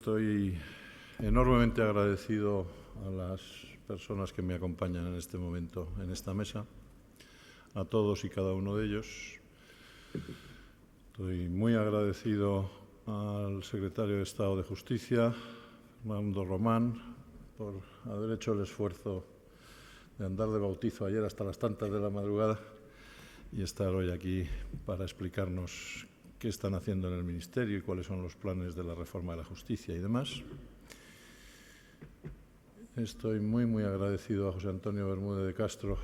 estoy enormemente agradecido a las personas que me acompañan en este momento en esta mesa, a todos y cada uno de ellos. Estoy muy agradecido al secretario de Estado de Justicia, Fernando Román, por haber hecho el esfuerzo de andar de bautizo ayer hasta las tantas de la madrugada y estar hoy aquí para explicarnos qué están haciendo en el Ministerio y cuáles son los planes de la reforma de la justicia y demás. Estoy muy agradecido a José Antonio Bermúdez de Castro,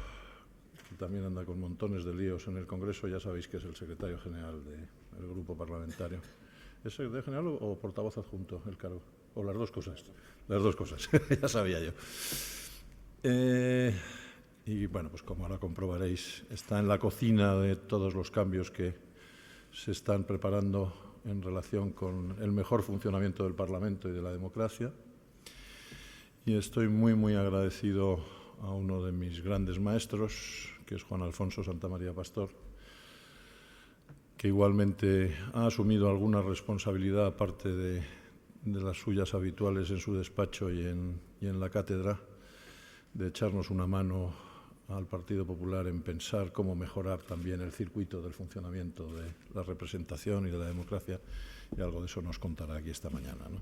que también anda con montones de líos en el Congreso. Ya sabéis que es el secretario general del grupo parlamentario. ¿Es secretario general o portavoz adjunto el cargo? ¿O las dos cosas? Las dos cosas, ya sabía yo. Y bueno, pues como ahora comprobaréis, está en la cocina de todos los cambios que se están preparando en relación con el mejor funcionamiento del Parlamento y de la democracia. Y estoy muy agradecido a uno de mis grandes maestros, que es Juan Alfonso Santamaría Pastor, que igualmente ha asumido alguna responsabilidad aparte de las suyas habituales en su despacho y en la cátedra, de echarnos una mano al Partido Popular en pensar cómo mejorar también el circuito del funcionamiento de la representación y de la democracia, y algo de eso nos contará aquí esta mañana, ¿no?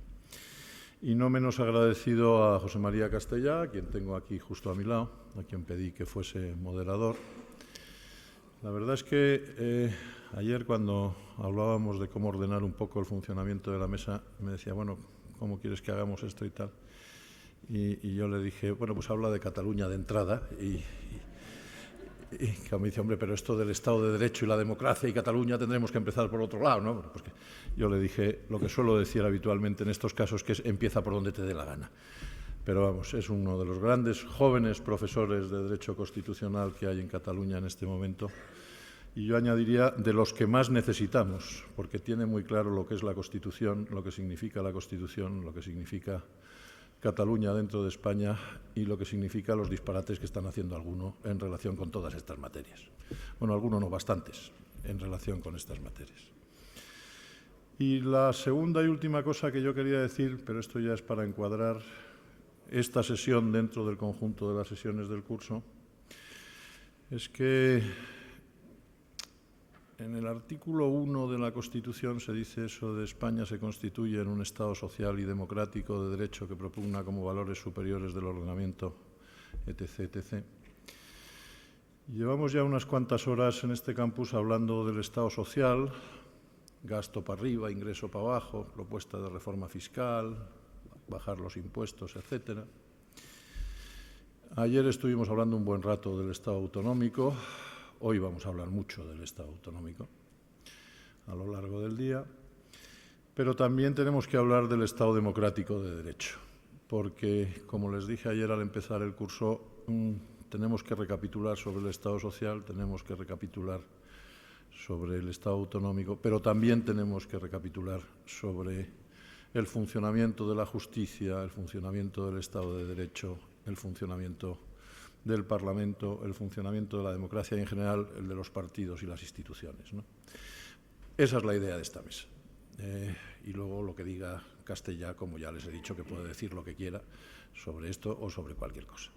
Y no menos agradecido a José María Castellá, a quien tengo aquí justo a mi lado, a quien pedí que fuese moderador. La verdad es que ayer, cuando hablábamos de cómo ordenar un poco el funcionamiento de la mesa, me decía, bueno, ¿cómo quieres que hagamos esto y tal? Y yo le dije, bueno, pues habla de Cataluña de entrada. Y me dice, hombre, pero esto del Estado de Derecho y la democracia y Cataluña tendremos que empezar por otro lado, ¿no? Pues que yo le dije lo que suelo decir habitualmente en estos casos, que es empieza por donde te dé la gana. Pero vamos, es uno de los grandes jóvenes profesores de Derecho Constitucional que hay en Cataluña en este momento. Y yo añadiría de los que más necesitamos, porque tiene muy claro lo que es la Constitución, lo que significa la Constitución, lo que significa Cataluña dentro de España y lo que significa los disparates que están haciendo algunos en relación con todas estas materias. Bueno, algunos no, bastantes, en relación con estas materias. Y la segunda y última cosa que yo quería decir, pero esto ya es para encuadrar esta sesión dentro del conjunto de las sesiones del curso, es que en el artículo 1 de la Constitución se dice eso de España se constituye en un Estado social y democrático de derecho que propugna como valores superiores del ordenamiento, etc. Llevamos ya unas cuantas horas en este campus hablando del Estado social, gasto para arriba, ingreso para abajo, propuesta de reforma fiscal, bajar los impuestos, etc. Ayer estuvimos hablando un buen rato del Estado autonómico. Hoy vamos a hablar mucho del Estado autonómico a lo largo del día, pero también tenemos que hablar del Estado democrático de derecho, porque, como les dije ayer al empezar el curso, tenemos que recapitular sobre el Estado social, tenemos que recapitular sobre el Estado autonómico, pero también tenemos que recapitular sobre el funcionamiento de la justicia, el funcionamiento del Estado de Derecho, el funcionamiento del Parlamento, el funcionamiento de la democracia y, en general, el de los partidos y las instituciones, ¿no? Esa es la idea de esta mesa. Y luego lo que diga Castellá, como ya les he dicho, que puede decir lo que quiera sobre esto o sobre cualquier cosa.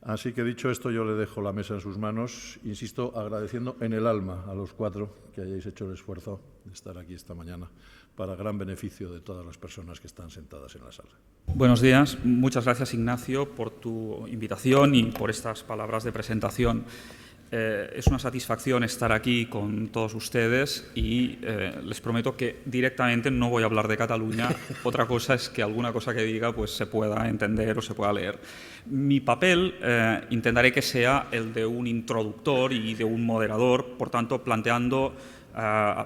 Así que, dicho esto, yo le dejo la mesa en sus manos, insisto, agradeciendo en el alma a los cuatro que hayáis hecho el esfuerzo de estar aquí esta mañana, para gran beneficio de todas las personas que están sentadas en la sala. Buenos días. Muchas gracias, Ignacio, por tu invitación y por estas palabras de presentación. Es una satisfacción estar aquí con todos ustedes y les prometo que directamente no voy a hablar de Cataluña. Otra cosa es que alguna cosa que diga pues, se pueda entender o se pueda leer. Mi papel intentaré que sea el de un introductor y de un moderador, por tanto, planteando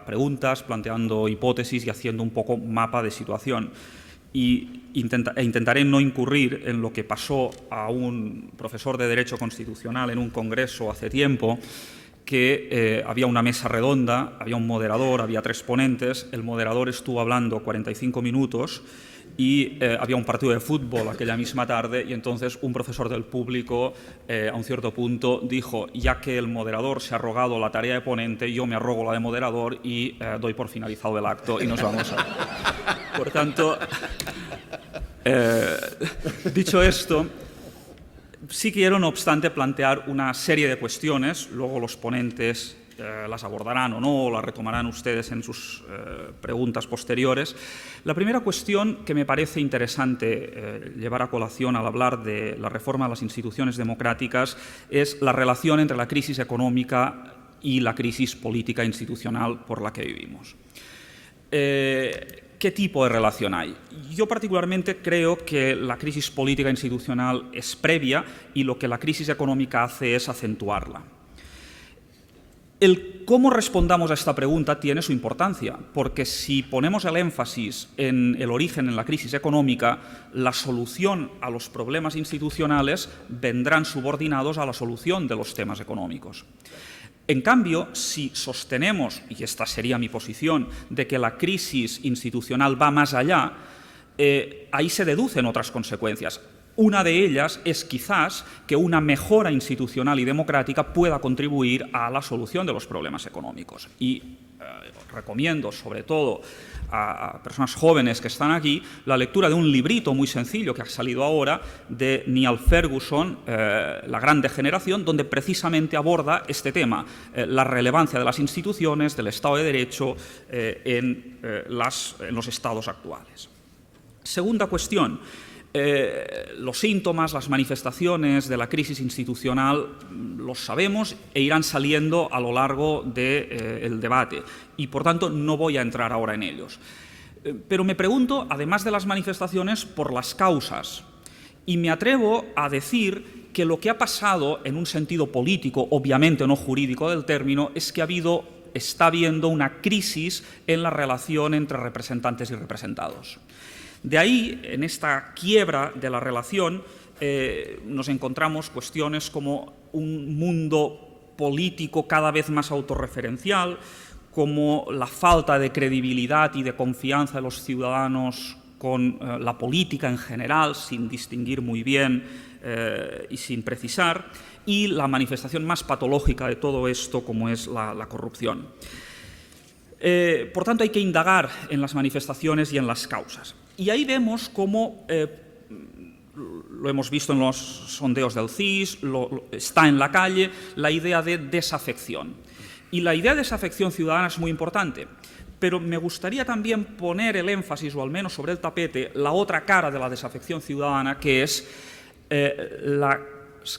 preguntas, planteando hipótesis y haciendo un poco mapa de situación. Y intentaré no incurrir en lo que pasó a un profesor de Derecho Constitucional en un congreso hace tiempo, que había una mesa redonda, había un moderador, había 3 ponentes, el moderador estuvo hablando 45 minutos y había un partido de fútbol aquella misma tarde y entonces un profesor del público a un cierto punto dijo: ya que el moderador se ha arrogado la tarea de ponente, yo me arrogo la de moderador y doy por finalizado el acto y nos vamos a... Por tanto, dicho esto, sí quiero, no obstante, plantear una serie de cuestiones, luego los ponentes las abordarán o no, o las retomarán ustedes en sus preguntas posteriores. La primera cuestión que me parece interesante llevar a colación al hablar de la reforma de las instituciones democráticas es la relación entre la crisis económica y la crisis política institucional por la que vivimos. ¿Qué tipo de relación hay? Yo particularmente creo que la crisis política institucional es previa y lo que la crisis económica hace es acentuarla. El cómo respondamos a esta pregunta tiene su importancia, porque si ponemos el énfasis en el origen en la crisis económica, la solución a los problemas institucionales vendrán subordinados a la solución de los temas económicos. En cambio, si sostenemos, y esta sería mi posición, de que la crisis institucional va más allá, ahí se deducen otras consecuencias. Una de ellas es quizás que una mejora institucional y democrática pueda contribuir a la solución de los problemas económicos. Y recomiendo, sobre todo a personas jóvenes que están aquí, la lectura de un librito muy sencillo que ha salido ahora de Niall Ferguson, La gran degeneración, donde precisamente aborda este tema, la relevancia de las instituciones, del Estado de Derecho en los estados actuales. Segunda cuestión. Los síntomas, las manifestaciones de la crisis institucional los sabemos e irán saliendo a lo largo del debate y, por tanto, no voy a entrar ahora en ellos. Pero me pregunto, además de las manifestaciones, por las causas. Y me atrevo a decir que lo que ha pasado en un sentido político, obviamente no jurídico del término, es que está habiendo una crisis en la relación entre representantes y representados. De ahí, en esta quiebra de la relación, nos encontramos cuestiones como un mundo político cada vez más autorreferencial, como la falta de credibilidad y de confianza de los ciudadanos con la política en general, sin distinguir muy bien y sin precisar, y la manifestación más patológica de todo esto, como es la corrupción. Por tanto, hay que indagar en las manifestaciones y en las causas. Y ahí vemos cómo, lo hemos visto en los sondeos del CIS, está en la calle, la idea de desafección. Y la idea de desafección ciudadana es muy importante, pero me gustaría también poner el énfasis, o al menos sobre el tapete, la otra cara de la desafección ciudadana, que es las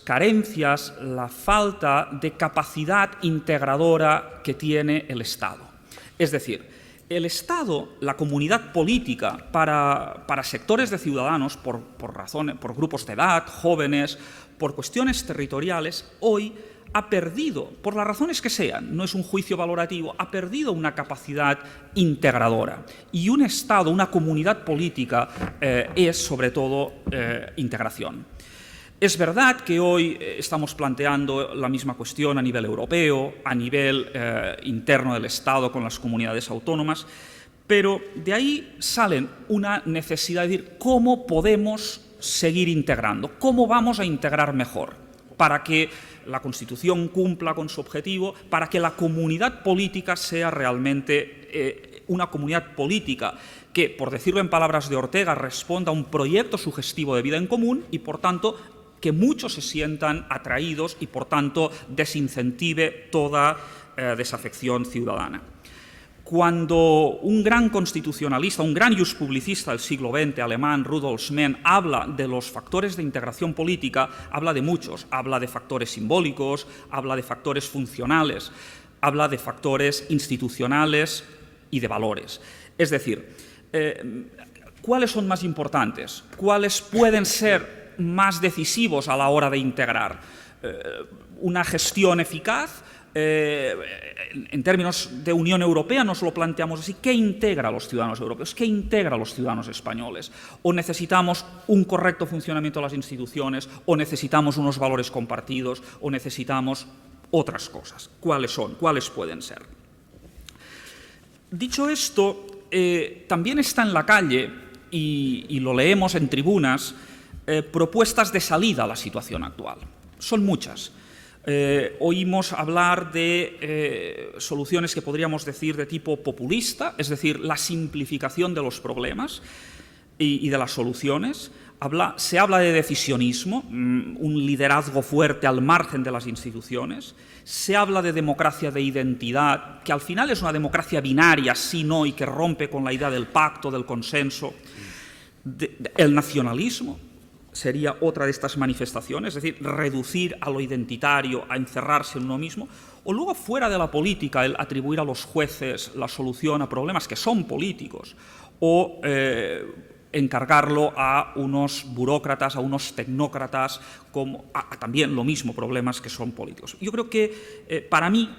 carencias, la falta de capacidad integradora que tiene el Estado. Es decir, el Estado, la comunidad política, para sectores de ciudadanos, por grupos de edad, jóvenes, por cuestiones territoriales, hoy ha perdido, por las razones que sean, no es un juicio valorativo, ha perdido una capacidad integradora. Y un Estado, una comunidad política, es sobre todo integración. Es verdad que hoy estamos planteando la misma cuestión a nivel europeo, a nivel interno del Estado con las comunidades autónomas, pero de ahí salen una necesidad de decir cómo podemos seguir integrando, cómo vamos a integrar mejor para que la Constitución cumpla con su objetivo, para que la comunidad política sea realmente una comunidad política que, por decirlo en palabras de Ortega, responda a un proyecto sugestivo de vida en común y, por tanto, que muchos se sientan atraídos y, por tanto, desincentive toda desafección ciudadana. Cuando un gran constitucionalista, un gran iuspublicista del siglo XX alemán, Rudolf Menn, habla de los factores de integración política, habla de muchos. Habla de factores simbólicos, habla de factores funcionales, habla de factores institucionales y de valores. Es decir, ¿cuáles son más importantes? ¿Cuáles pueden ser más decisivos a la hora de integrar? Una gestión eficaz, en términos de Unión Europea nos lo planteamos así: ¿qué integra a los ciudadanos europeos? ¿Qué integra a los ciudadanos españoles? ¿O necesitamos un correcto funcionamiento de las instituciones? ¿O necesitamos unos valores compartidos? ¿O necesitamos otras cosas? ¿Cuáles son? ¿Cuáles pueden ser? Dicho esto, también está en la calle y lo leemos en tribunas, propuestas de salida a la situación actual. Son muchas. Oímos hablar de soluciones que podríamos decir de tipo populista, es decir, la simplificación de los problemas y de las soluciones. Se habla de decisionismo, un liderazgo fuerte al margen de las instituciones. Se habla de democracia de identidad, que al final es una democracia binaria, sí, no, y que rompe con la idea del pacto, del consenso. El nacionalismo sería otra de estas manifestaciones, es decir, reducir a lo identitario, a encerrarse en uno mismo, o luego fuera de la política, el atribuir a los jueces la solución a problemas que son políticos, o encargarlo a unos burócratas, a unos tecnócratas, también lo mismo, problemas que son políticos. Yo creo que, para mí,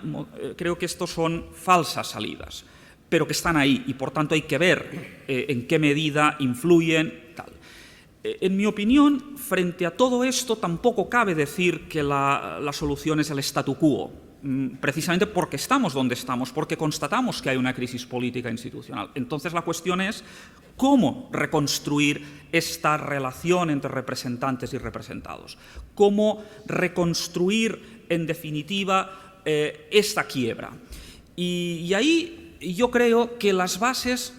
creo que estos son falsas salidas, pero que están ahí y, por tanto, hay que ver en qué medida influyen, tal. En mi opinión, frente a todo esto, tampoco cabe decir que la solución es el statu quo, precisamente porque estamos donde estamos, porque constatamos que hay una crisis política institucional. Entonces, la cuestión es cómo reconstruir esta relación entre representantes y representados, cómo reconstruir, en definitiva, esta quiebra. Y ahí yo creo que las bases,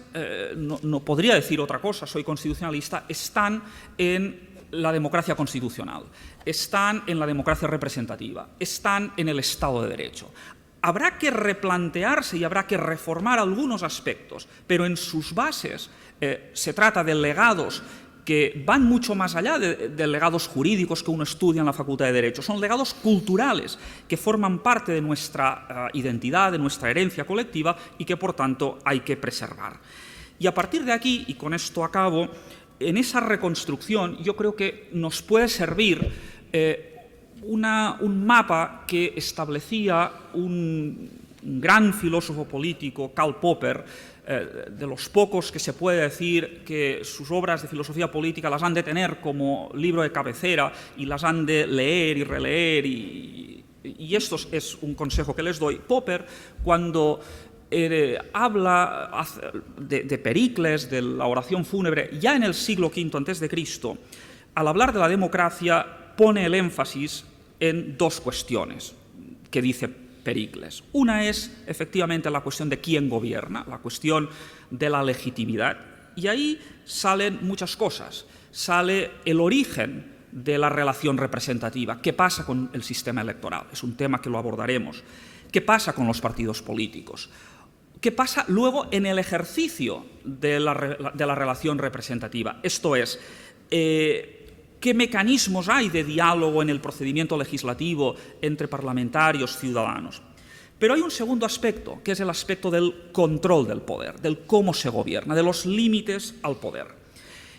no podría decir otra cosa, soy constitucionalista, están en la democracia constitucional, están en la democracia representativa, están en el Estado de Derecho. Habrá que replantearse y habrá que reformar algunos aspectos, pero en sus bases se trata de legados que van mucho más allá de legados jurídicos que uno estudia en la Facultad de Derecho. Son legados culturales que forman parte de nuestra identidad, de nuestra herencia colectiva y que, por tanto, hay que preservar. Y a partir de aquí, y con esto acabo, en esa reconstrucción yo creo que nos puede servir un mapa que establecía un gran filósofo político, Karl Popper, de los pocos que se puede decir que sus obras de filosofía política las han de tener como libro de cabecera y las han de leer y releer, y esto es un consejo que les doy. Popper, cuando habla de Pericles, de la oración fúnebre, ya en el siglo V a.C., al hablar de la democracia pone el énfasis en dos cuestiones que dice Pericles. Una es, efectivamente, la cuestión de quién gobierna, la cuestión de la legitimidad, y ahí salen muchas cosas. Sale el origen de la relación representativa, qué pasa con el sistema electoral, es un tema que lo abordaremos, qué pasa con los partidos políticos, qué pasa luego en el ejercicio de la relación representativa, esto es, qué mecanismos hay de diálogo en el procedimiento legislativo entre parlamentarios, ciudadanos. Pero hay un segundo aspecto, que es el aspecto del control del poder, del cómo se gobierna, de los límites al poder.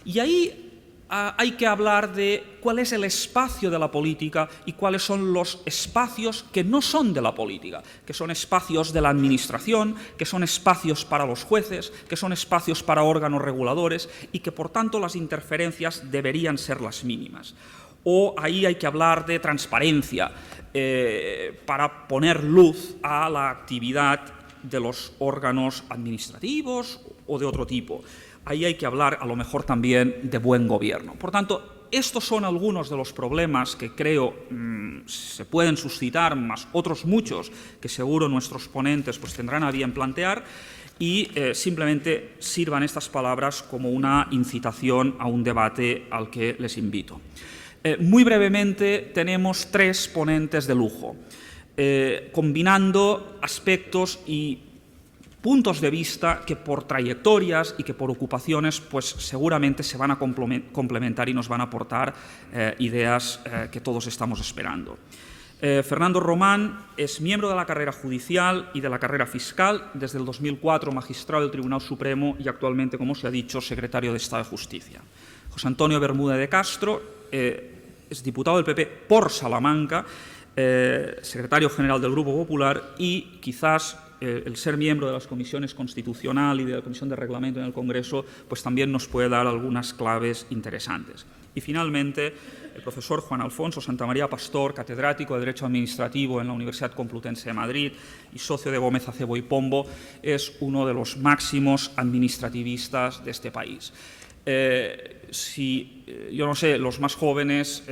Y ahí hay que hablar de cuál es el espacio de la política y cuáles son los espacios que no son de la política, que son espacios de la administración, que son espacios para los jueces, que son espacios para órganos reguladores y que, por tanto, las interferencias deberían ser las mínimas. O ahí hay que hablar de transparencia para poner luz a la actividad de los órganos administrativos o de otro tipo. Ahí hay que hablar, a lo mejor, también de buen gobierno. Por tanto, estos son algunos de los problemas que creo se pueden suscitar, más otros muchos que seguro nuestros ponentes pues tendrán a bien plantear, y simplemente sirvan estas palabras como una incitación a un debate al que les invito. Muy brevemente, tenemos tres ponentes de lujo, combinando aspectos y puntos de vista que por trayectorias y que por ocupaciones pues seguramente se van a complementar y nos van a aportar ideas que todos estamos esperando. Fernando Román es miembro de la carrera judicial y de la carrera fiscal, desde el 2004 magistrado del Tribunal Supremo y actualmente, como se ha dicho, secretario de Estado de Justicia. José Antonio Bermúdez de Castro es diputado del PP por Salamanca, secretario general del Grupo Popular y quizás el ser miembro de las comisiones constitucional y de la Comisión de Reglamento en el Congreso pues también nos puede dar algunas claves interesantes. Y finalmente, el profesor Juan Alfonso Santamaría Pastor, catedrático de Derecho Administrativo en la Universidad Complutense de Madrid y socio de Gómez Acebo y Pombo, es uno de los máximos administrativistas de este país. Yo no sé, los más jóvenes,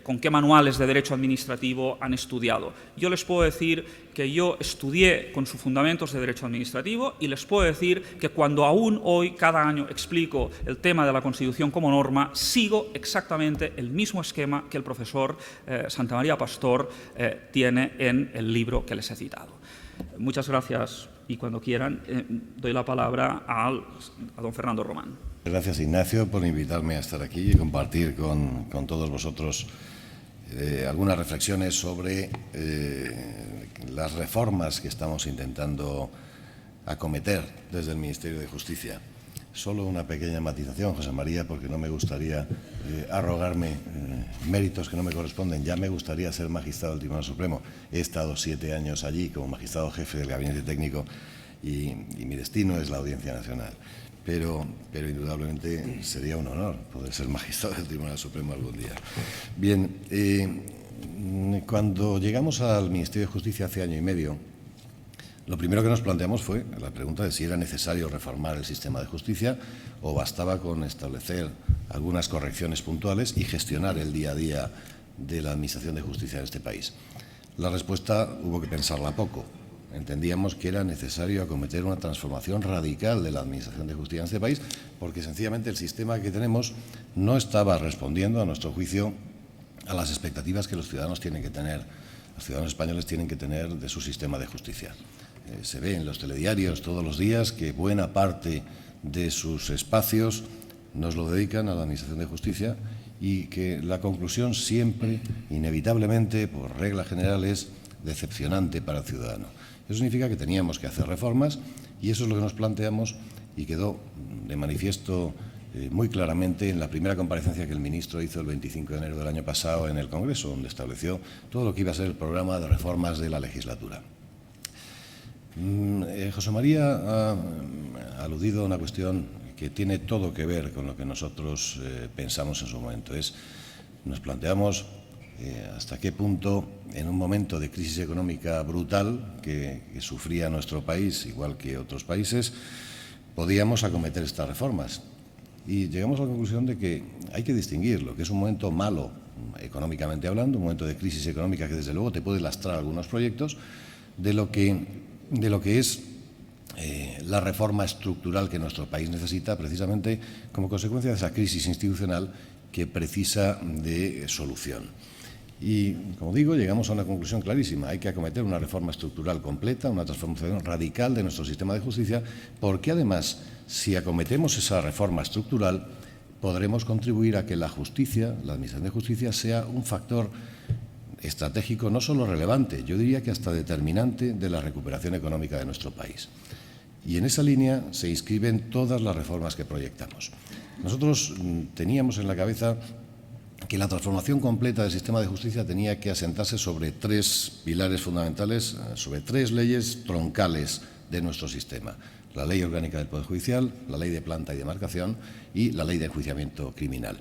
con qué manuales de derecho administrativo han estudiado. Yo les puedo decir que yo estudié con sus fundamentos de derecho administrativo y les puedo decir que cuando aún hoy, cada año, explico el tema de la Constitución como norma, sigo exactamente el mismo esquema que el profesor Santamaría Pastor tiene en el libro que les he citado. Muchas gracias y cuando quieran doy la palabra a don Fernando Román. Gracias, Ignacio, por invitarme a estar aquí y compartir con todos vosotros algunas reflexiones sobre las reformas que estamos intentando acometer desde el Ministerio de Justicia. Solo una pequeña matización, José María, porque no me gustaría arrogarme méritos que no me corresponden. Ya me gustaría ser magistrado del Tribunal Supremo. He estado 7 años allí como magistrado jefe del Gabinete Técnico y mi destino es la Audiencia Nacional. Pero indudablemente sería un honor poder ser magistrado del Tribunal Supremo algún día. Bien, cuando llegamos al Ministerio de Justicia hace año y medio, lo primero que nos planteamos fue la pregunta de si era necesario reformar el sistema de justicia o bastaba con establecer algunas correcciones puntuales y gestionar el día a día de la Administración de Justicia en este país. La respuesta hubo que pensarla poco. Entendíamos que era necesario acometer una transformación radical de la Administración de Justicia en este país porque sencillamente el sistema que tenemos no estaba respondiendo, a nuestro juicio, a las expectativas que los ciudadanos tienen que tener, los ciudadanos españoles tienen que tener de su sistema de justicia. Se ve en los telediarios todos los días que buena parte de sus espacios nos lo dedican a la Administración de Justicia y que la conclusión siempre, inevitablemente, por regla general, es decepcionante para el ciudadano. Eso significa que teníamos que hacer reformas y eso es lo que nos planteamos y quedó de manifiesto muy claramente en la primera comparecencia que el ministro hizo el 25 de enero del año pasado en el Congreso, donde estableció todo lo que iba a ser el programa de reformas de la legislatura. José María ha aludido a una cuestión que tiene todo que ver con lo que nosotros pensamos en su momento. Nos planteamos hasta qué punto, en un momento de crisis económica brutal que sufría nuestro país, igual que otros países, podíamos acometer estas reformas. Y llegamos a la conclusión de que hay que distinguir lo que es un momento malo, económicamente hablando, un momento de crisis económica que desde luego te puede lastrar algunos proyectos, de lo que es la reforma estructural que nuestro país necesita precisamente como consecuencia de esa crisis institucional que precisa de solución. Y, como digo, llegamos a una conclusión clarísima. Hay que acometer una reforma estructural completa, una transformación radical de nuestro sistema de justicia, porque además, si acometemos esa reforma estructural, podremos contribuir a que la justicia, la Administración de Justicia, sea un factor estratégico no solo relevante, yo diría que hasta determinante de la recuperación económica de nuestro país. Y en esa línea se inscriben todas las reformas que proyectamos. Nosotros teníamos en la cabeza que la transformación completa del sistema de justicia tenía que asentarse sobre 3 pilares fundamentales, sobre 3 leyes troncales de nuestro sistema. La Ley Orgánica del Poder Judicial, la Ley de Planta y Demarcación y la Ley de Enjuiciamiento Criminal.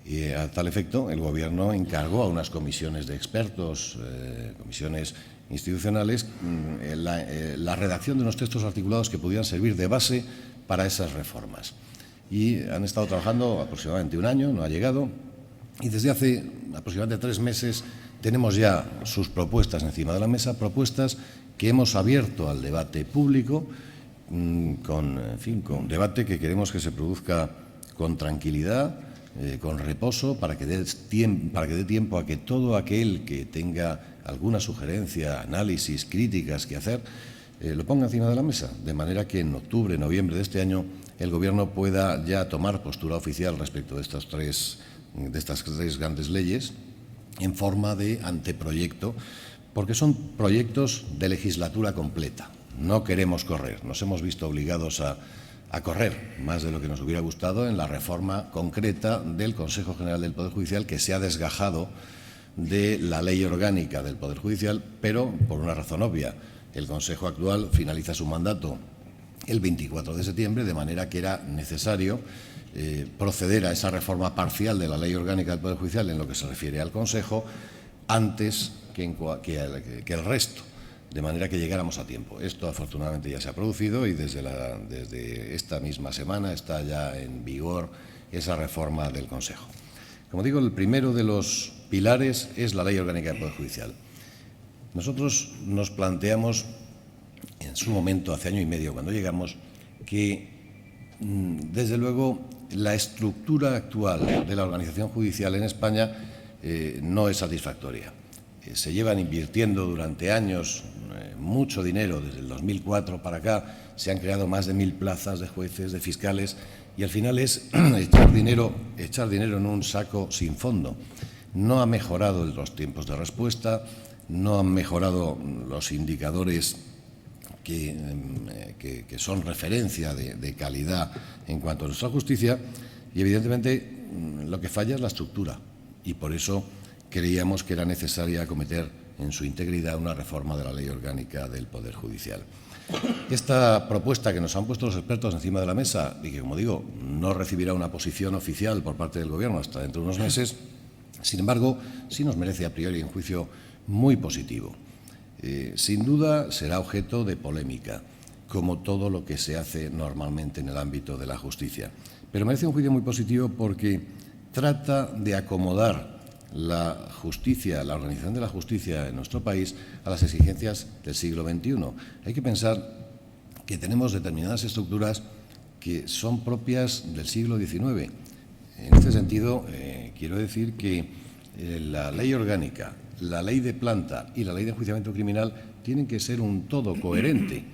Y a tal efecto, el Gobierno encargó a unas comisiones de expertos, comisiones institucionales, la redacción de unos textos articulados que pudieran servir de base para esas reformas. Y han estado trabajando aproximadamente 1 año, no ha llegado, y desde hace aproximadamente 3 meses tenemos ya sus propuestas encima de la mesa, propuestas que hemos abierto al debate público, con debate que queremos que se produzca con tranquilidad, con reposo, para que dé tiempo a que todo aquel que tenga alguna sugerencia, análisis, críticas que hacer, lo ponga encima de la mesa, de manera que en octubre, noviembre de este año el Gobierno pueda ya tomar postura oficial respecto de estas tres grandes leyes en forma de anteproyecto, porque son proyectos de legislatura completa. No queremos correr, nos hemos visto obligados a correr más de lo que nos hubiera gustado en la reforma concreta del Consejo General del Poder Judicial, que se ha desgajado de la Ley Orgánica del Poder Judicial, pero por una razón obvia. El Consejo actual finaliza su mandato el 24 de septiembre, de manera que era necesario proceder a esa reforma parcial de la Ley Orgánica del Poder Judicial en lo que se refiere al Consejo antes que el resto de manera que llegáramos a tiempo. Esto afortunadamente ya se ha producido y desde esta misma semana está ya en vigor esa reforma del Consejo. Como digo, el primero de los pilares es la Ley Orgánica del Poder Judicial. Nosotros nos planteamos en su momento, hace año y medio, cuando llegamos, que desde luego la estructura actual de la organización judicial en España no es satisfactoria. Se llevan invirtiendo durante años mucho dinero, desde el 2004 para acá, se han creado más de 1000 plazas de jueces, de fiscales, y al final es echar dinero en un saco sin fondo. No ha mejorado los tiempos de respuesta, no han mejorado los indicadores que son referencia de calidad en cuanto a nuestra justicia, y evidentemente lo que falla es la estructura, y por eso creíamos que era necesaria acometer en su integridad una reforma de la Ley Orgánica del Poder Judicial. Esta propuesta que nos han puesto los expertos encima de la mesa y que, como digo, no recibirá una posición oficial por parte del Gobierno hasta dentro de unos meses, sin embargo, sí nos merece a priori un juicio muy positivo. Sin duda será objeto de polémica, como todo lo que se hace normalmente en el ámbito de la justicia. Pero merece un juicio muy positivo porque trata de acomodar la justicia, la organización de la justicia en nuestro país a las exigencias del siglo XXI. Hay que pensar que tenemos determinadas estructuras que son propias del siglo XIX. En este sentido, quiero decir que la ley orgánica, la ley de planta y la ley de enjuiciamiento criminal tienen que ser un todo coherente.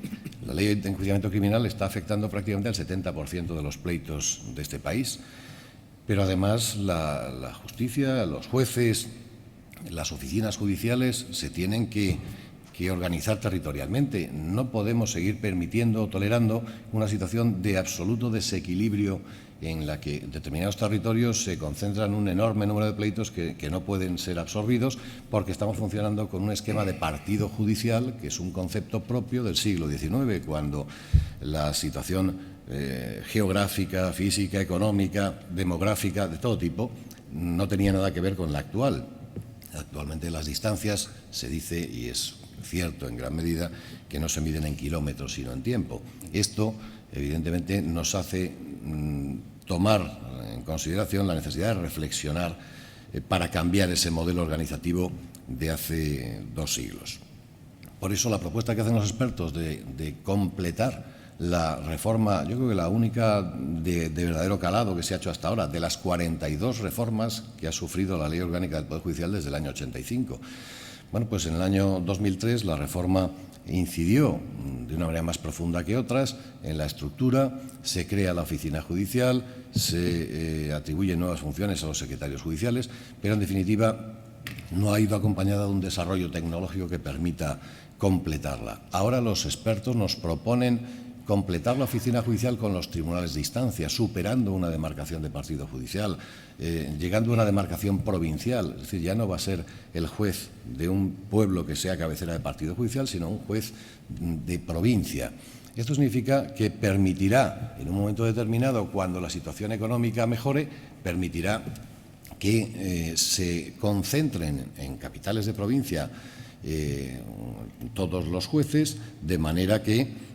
La ley de enjuiciamiento criminal está afectando prácticamente al 70% de los pleitos de este país. Pero además la justicia, los jueces, las oficinas judiciales se tienen que organizar territorialmente. No podemos seguir permitiendo o tolerando una situación de absoluto desequilibrio en la que determinados territorios se concentran un enorme número de pleitos que no pueden ser absorbidos porque estamos funcionando con un esquema de partido judicial, que es un concepto propio del siglo XIX, cuando la situación geográfica, física, económica, demográfica, de todo tipo, no tenía nada que ver con la actual. Actualmente las distancias, se dice, y es cierto en gran medida, que no se miden en kilómetros, sino en tiempo. Esto, evidentemente, nos hace tomar en consideración la necesidad de reflexionar para cambiar ese modelo organizativo de hace 2 siglos. Por eso la propuesta que hacen los expertos de completar la reforma, yo creo que la única de verdadero calado que se ha hecho hasta ahora, de las 42 reformas que ha sufrido la Ley Orgánica del Poder Judicial desde el año 85. Bueno, pues en el año 2003 la reforma incidió de una manera más profunda que otras en la estructura, se crea la oficina judicial, se atribuyen nuevas funciones a los secretarios judiciales, pero en definitiva no ha ido acompañada de un desarrollo tecnológico que permita completarla. Ahora los expertos nos proponen completar la oficina judicial con los tribunales de instancia, superando una demarcación de partido judicial, llegando a una demarcación provincial. Es decir, ya no va a ser el juez de un pueblo que sea cabecera de partido judicial, sino un juez de provincia. Esto significa que permitirá, en un momento determinado, cuando la situación económica mejore, permitirá que se concentren en capitales de provincia todos los jueces, de manera que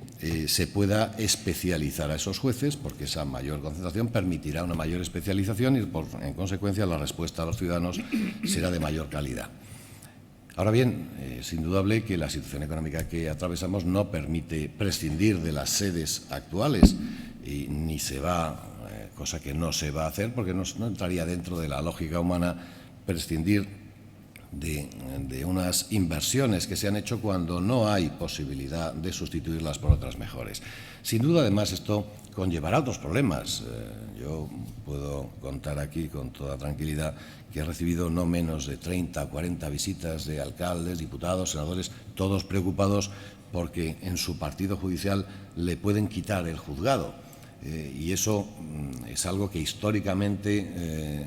se pueda especializar a esos jueces, porque esa mayor concentración permitirá una mayor especialización y, en consecuencia, la respuesta a los ciudadanos será de mayor calidad. Ahora bien, es indudable que la situación económica que atravesamos no permite prescindir de las sedes actuales y ni se va, cosa que no se va a hacer porque no entraría dentro de la lógica humana, prescindir de unas inversiones que se han hecho cuando no hay posibilidad de sustituirlas por otras mejores. Sin duda, además, esto conllevará otros problemas. Yo puedo contar aquí con toda tranquilidad que he recibido no menos de 30 o 40 visitas de alcaldes, diputados, senadores, todos preocupados porque en su partido judicial le pueden quitar el juzgado. Y eso es algo que históricamente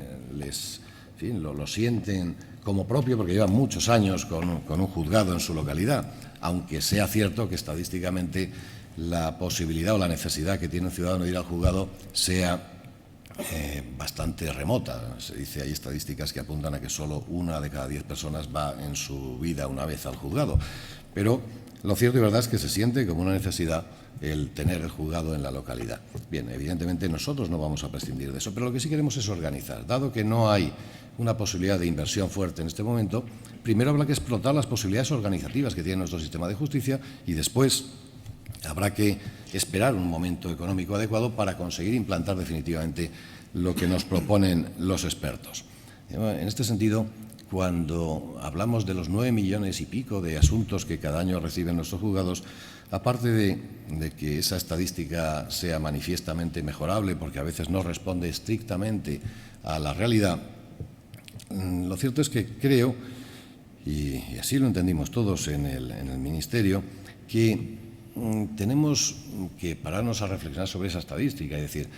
lo sienten como propio porque llevan muchos años con un juzgado en su localidad, aunque sea cierto que estadísticamente la posibilidad o la necesidad que tiene un ciudadano de ir al juzgado sea bastante remota. Se dice, hay estadísticas que apuntan a que solo 1 de cada 10 personas va en su vida una vez al juzgado. Pero lo cierto y verdad es que se siente como una necesidad el tener el juzgado en la localidad. Bien, evidentemente nosotros no vamos a prescindir de eso, pero lo que sí queremos es organizar. Dado que no hay una posibilidad de inversión fuerte en este momento, primero habrá que explotar las posibilidades organizativas que tiene nuestro sistema de justicia y después habrá que esperar un momento económico adecuado para conseguir implantar definitivamente lo que nos proponen los expertos. En este sentido, cuando hablamos de los 9 millones y pico de asuntos que cada año reciben nuestros juzgados, aparte de que esa estadística sea manifiestamente mejorable, porque a veces no responde estrictamente a la realidad, lo cierto es que creo, y así lo entendimos todos en el Ministerio, que tenemos que pararnos a reflexionar sobre esa estadística. Es decir,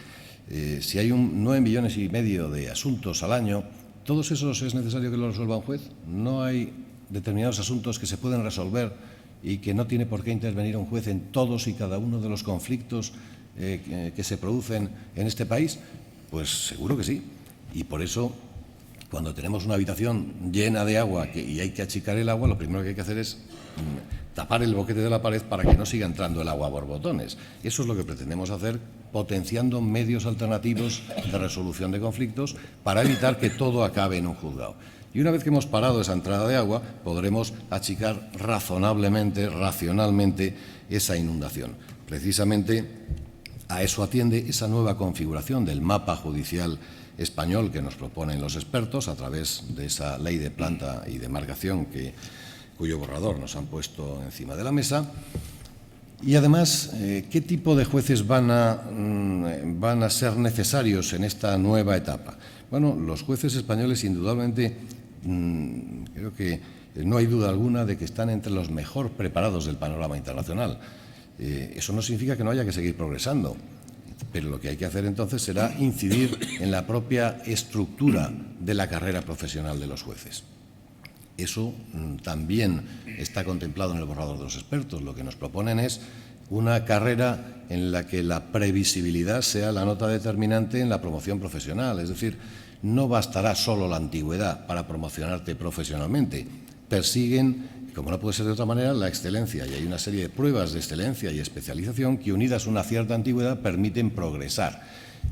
si hay 9 millones y medio de asuntos al año, ¿todos esos es necesario que los resuelva un juez? ¿No hay determinados asuntos que se pueden resolver y que no tiene por qué intervenir un juez en todos y cada uno de los conflictos que se producen en este país? Pues seguro que sí. Y por eso, cuando tenemos una habitación llena de agua y hay que achicar el agua, lo primero que hay que hacer es tapar el boquete de la pared para que no siga entrando el agua a borbotones. Eso es lo que pretendemos hacer, potenciando medios alternativos de resolución de conflictos para evitar que todo acabe en un juzgado. Y una vez que hemos parado esa entrada de agua, podremos achicar razonablemente, racionalmente esa inundación. Precisamente a eso atiende esa nueva configuración del mapa judicial español que nos proponen los expertos a través de esa ley de planta y demarcación cuyo borrador nos han puesto encima de la mesa. Y además, ¿qué tipo de jueces van a ser necesarios en esta nueva etapa? Bueno, los jueces españoles indudablemente, creo que no hay duda alguna de que están entre los mejor preparados del panorama internacional. Eso no significa que no haya que seguir progresando, pero lo que hay que hacer entonces será incidir en la propia estructura de la carrera profesional de los jueces. Eso también está contemplado en el borrador de los expertos. Lo que nos proponen es una carrera en la que la previsibilidad sea la nota determinante en la promoción profesional. Es decir, no bastará solo la antigüedad para promocionarte profesionalmente. Persiguen, como no puede ser de otra manera, la excelencia. Y hay una serie de pruebas de excelencia y especialización que, unidas a una cierta antigüedad, permiten progresar.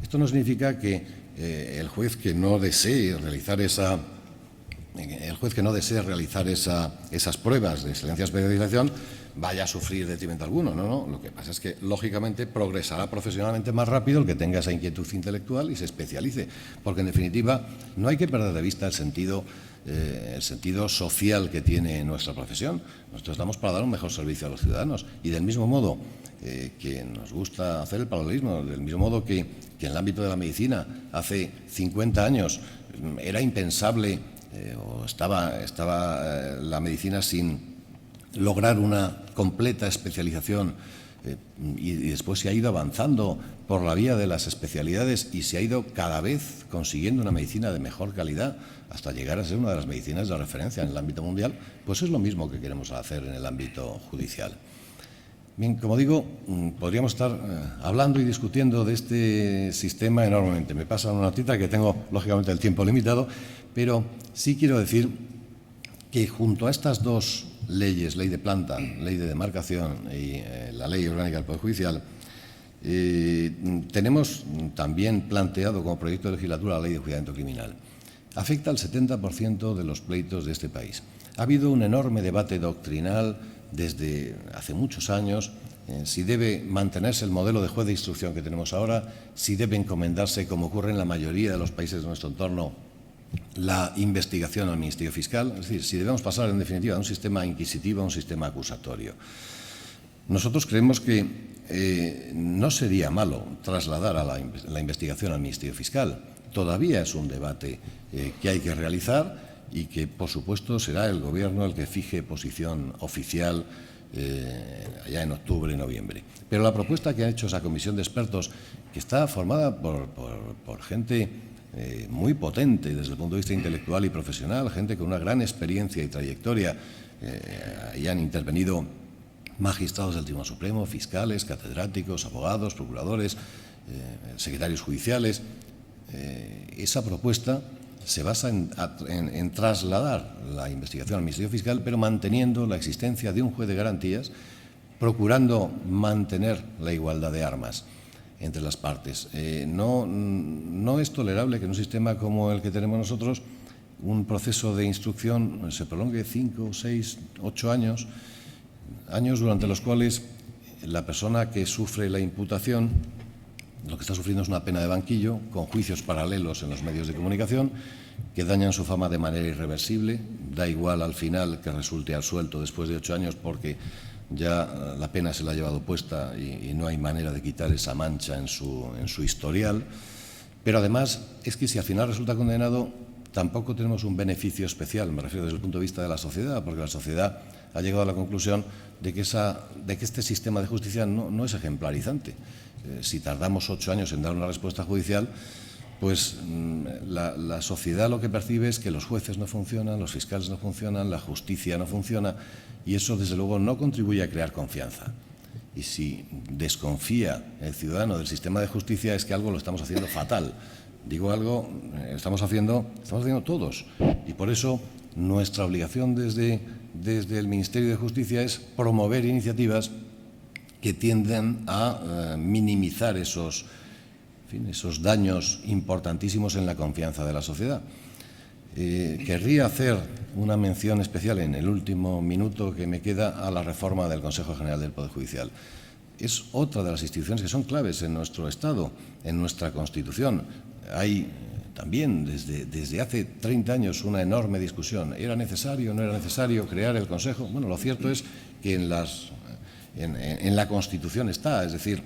Esto no significa que el juez que no desee realizar esas pruebas de excelencia y especialización vaya a sufrir detrimento alguno. No. Lo que pasa es que, lógicamente, progresará profesionalmente más rápido el que tenga esa inquietud intelectual y se especialice. Porque, en definitiva, no hay que perder de vista el sentido social que tiene nuestra profesión. Nosotros estamos para dar un mejor servicio a los ciudadanos. Y del mismo modo que nos gusta hacer el paralelismo, del mismo modo que en el ámbito de la medicina hace 50 años era impensable o estaba la medicina sin lograr una completa especialización y después se ha ido avanzando por la vía de las especialidades y se ha ido cada vez consiguiendo una medicina de mejor calidad hasta llegar a ser una de las medicinas de referencia en el ámbito mundial, pues es lo mismo que queremos hacer en el ámbito judicial. Bien, como digo, podríamos estar hablando y discutiendo de este sistema enormemente. Me pasa una notita que tengo, lógicamente, el tiempo limitado, pero sí quiero decir que junto a estas dos leyes, ley de planta, ley de demarcación y la ley orgánica del Poder Judicial, tenemos también planteado como proyecto de legislatura la ley de enjuiciamiento criminal. Afecta al 70% de los pleitos de este país. Ha habido un enorme debate doctrinal desde hace muchos años si debe mantenerse el modelo de juez de instrucción que tenemos ahora, si debe encomendarse, como ocurre en la mayoría de los países de nuestro entorno, la investigación al Ministerio Fiscal, es decir, si debemos pasar en definitiva de un sistema inquisitivo a un sistema acusatorio. Nosotros creemos que no sería malo trasladar a la investigación al Ministerio Fiscal. Todavía es un debate que hay que realizar y que, por supuesto, será el Gobierno el que fije posición oficial allá en octubre, noviembre. Pero la propuesta que ha hecho esa comisión de expertos, que está formada por gente muy potente desde el punto de vista intelectual y profesional, gente con una gran experiencia y trayectoria, ahí han intervenido magistrados del Tribunal Supremo, fiscales, catedráticos, abogados, procuradores, secretarios judiciales. Esa propuesta se basa en trasladar la investigación al Ministerio Fiscal, pero manteniendo la existencia de un juez de garantías, procurando mantener la igualdad de armas entre las partes. No es tolerable que en un sistema como el que tenemos nosotros un proceso de instrucción se prolongue 5, 6, 8 años durante los cuales la persona que sufre la imputación lo que está sufriendo es una pena de banquillo con juicios paralelos en los medios de comunicación que dañan su fama de manera irreversible. Da igual al final que resulte absuelto después de 8 años porque ya la pena se la ha llevado puesta y no hay manera de quitar esa mancha en su historial. Pero además es que si al final resulta condenado tampoco tenemos un beneficio especial, me refiero desde el punto de vista de la sociedad, porque la sociedad ha llegado a la conclusión de que este sistema de justicia no es ejemplarizante. Si tardamos 8 años en dar una respuesta judicial, pues la sociedad lo que percibe es que los jueces no funcionan, los fiscales no funcionan, la justicia no funciona y eso desde luego no contribuye a crear confianza. Y si desconfía el ciudadano del sistema de justicia es que algo lo estamos haciendo fatal. Digo algo, estamos haciendo todos y por eso nuestra obligación desde el Ministerio de Justicia es promover iniciativas que tienden a minimizar esos daños importantísimos en la confianza de la sociedad. Querría hacer una mención especial en el último minuto que me queda a la reforma del Consejo General del Poder Judicial. Es otra de las instituciones que son claves en nuestro Estado, en nuestra Constitución. Hay también desde hace 30 años una enorme discusión. ¿Era necesario o no era necesario crear el Consejo? Bueno, lo cierto es que en la Constitución está, es decir,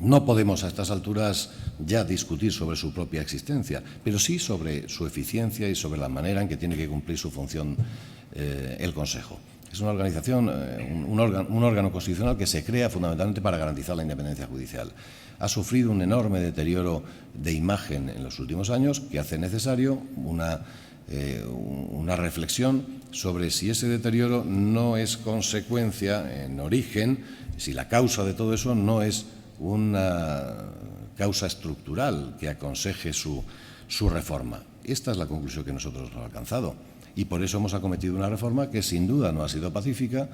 no podemos a estas alturas ya discutir sobre su propia existencia, pero sí sobre su eficiencia y sobre la manera en que tiene que cumplir su función el Consejo. Es una organización, un órgano constitucional que se crea fundamentalmente para garantizar la independencia judicial. Ha sufrido un enorme deterioro de imagen en los últimos años que hace necesario una reflexión sobre si ese deterioro no es consecuencia en origen, si la causa de todo eso no es una causa estructural que aconseje su reforma. Esta es la conclusión que nosotros hemos alcanzado y por eso hemos acometido una reforma que sin duda no ha sido pacífica,